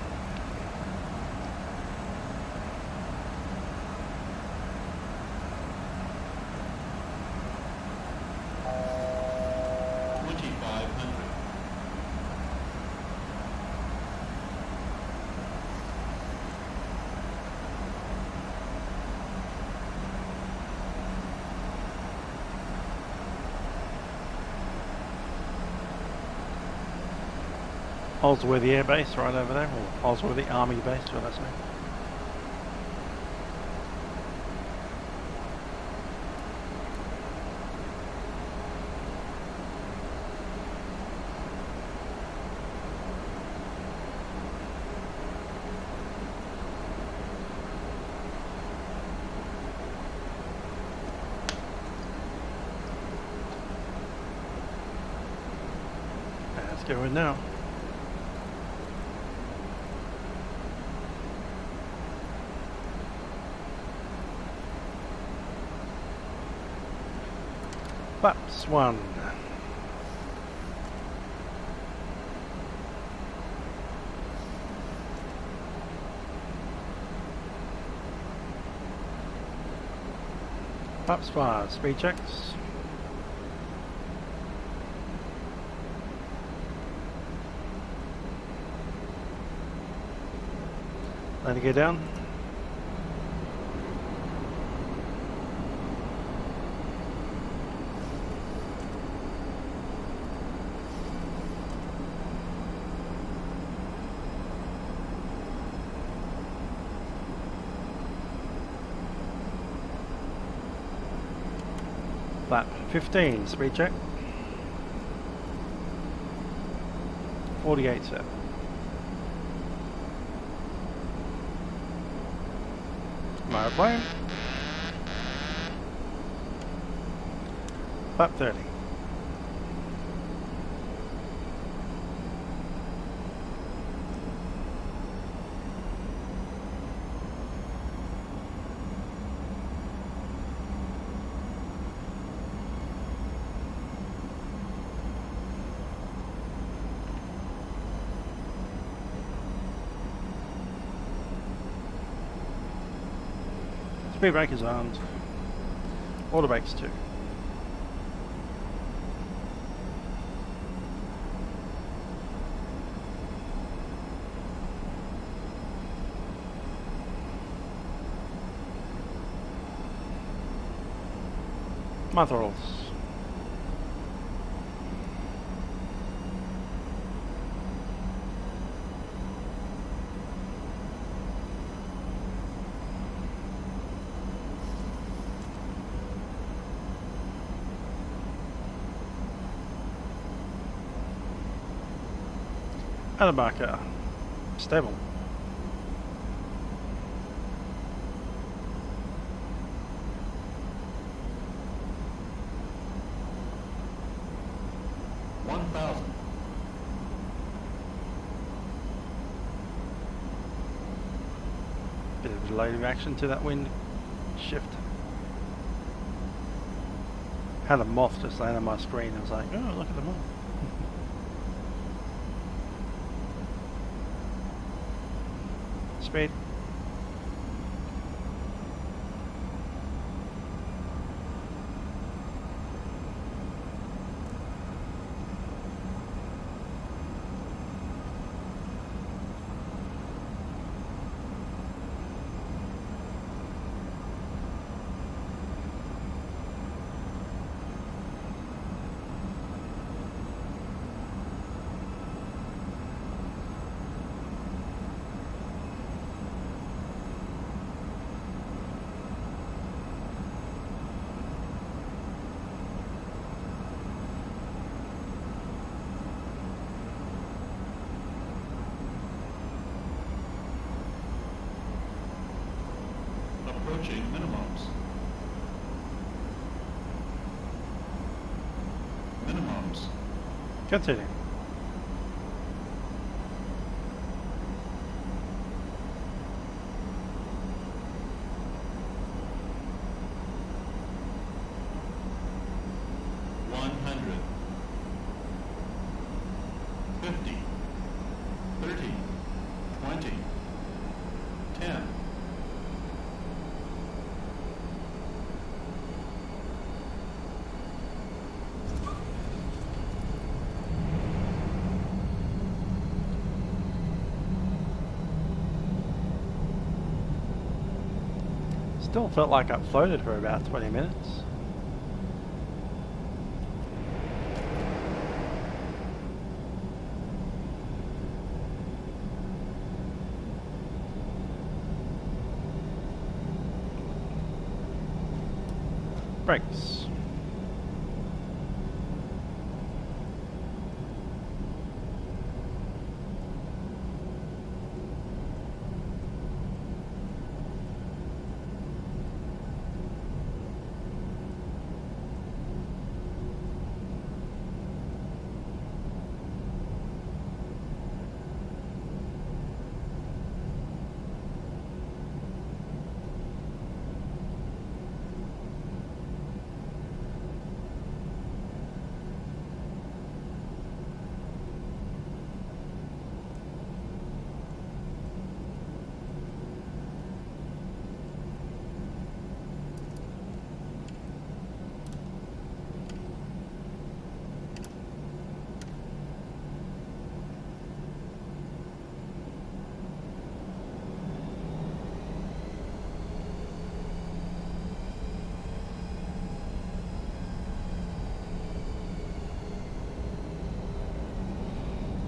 Osworthy Air Base right over there, or Osworthy Army Base, should I say. Let's go in now. Flaps 1. Flaps 5. Speed checks. Let it go down. Flap 15, speed check. 48 set. My plane. Flap 30. Speed brake is armed. Auto brakes too. My throttles. Adelaide, stable. Bit of delay reaction to that wind shift. Had a moth just land on my screen. I was like, oh, look at the moth. Speed. Approaching minimums. Minimums. Continue. Still felt like I floated for about 20 minutes. Brakes.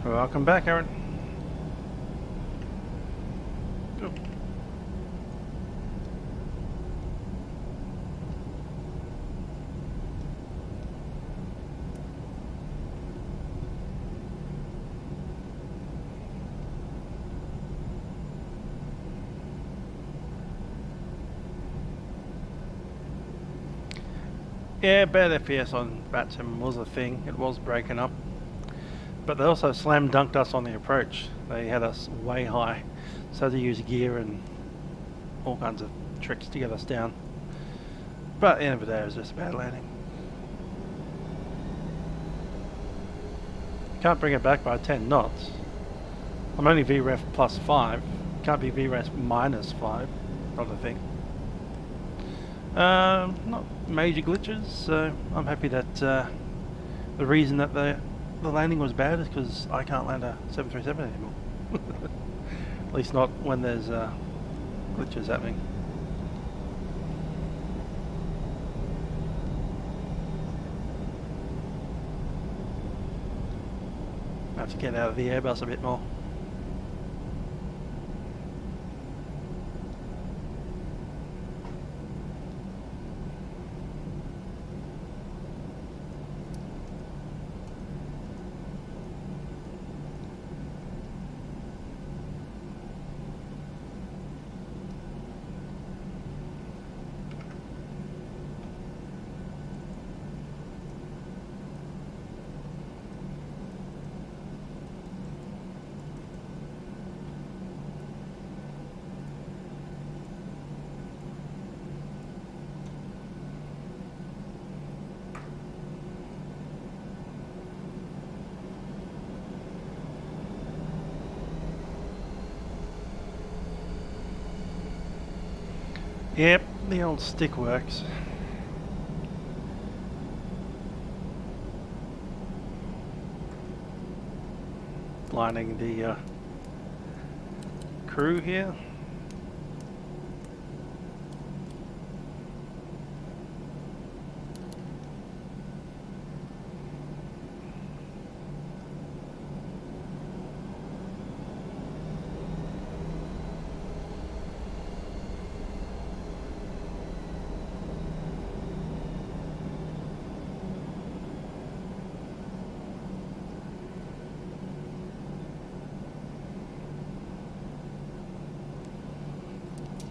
Welcome back, Aaron. Go. Yeah, bad FPS on Vatsim was a thing. It was breaking up. But they also slam dunked us on the approach. They had us way high, so they used gear and all kinds of tricks to get us down. But at the end of the day, it was just a bad landing. Can't bring it back by 10 knots. I'm only VREF plus 5. Can't be VREF minus 5. Not a thing. Not major glitches, so I'm happy that the reason that the landing was bad is because I can't land a 737 anymore. At least not when there's glitches happening. I have to get out of the Airbus a bit more. Yep, the old stick works. Lining the crew here.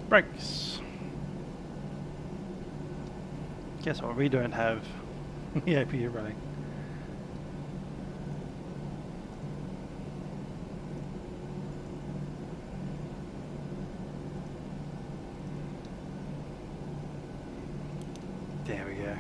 Brakes. Guess what? We don't have the APU running. There we go.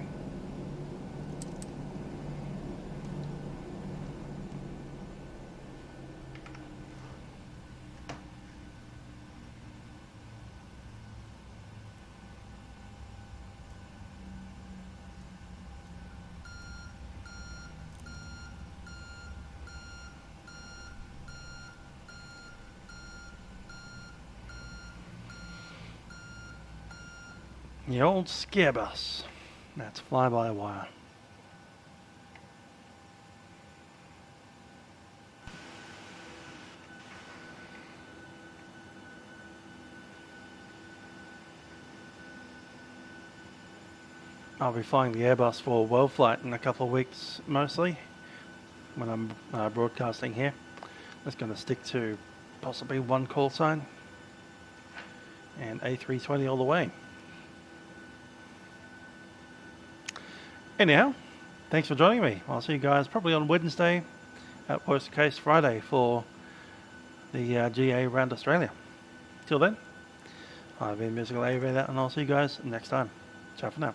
The old scare bus. That's fly-by-wire. I'll be flying the Airbus for world flight in a couple of weeks, mostly, when I'm broadcasting here. I'm just going to stick to possibly one call sign and A320 all the way. Anyhow, thanks for joining me. I'll see you guys probably on Wednesday, at worst case Friday, for the GA around Australia. Till then, I've been Musical Aviator, and I'll see you guys next time. Ciao for now.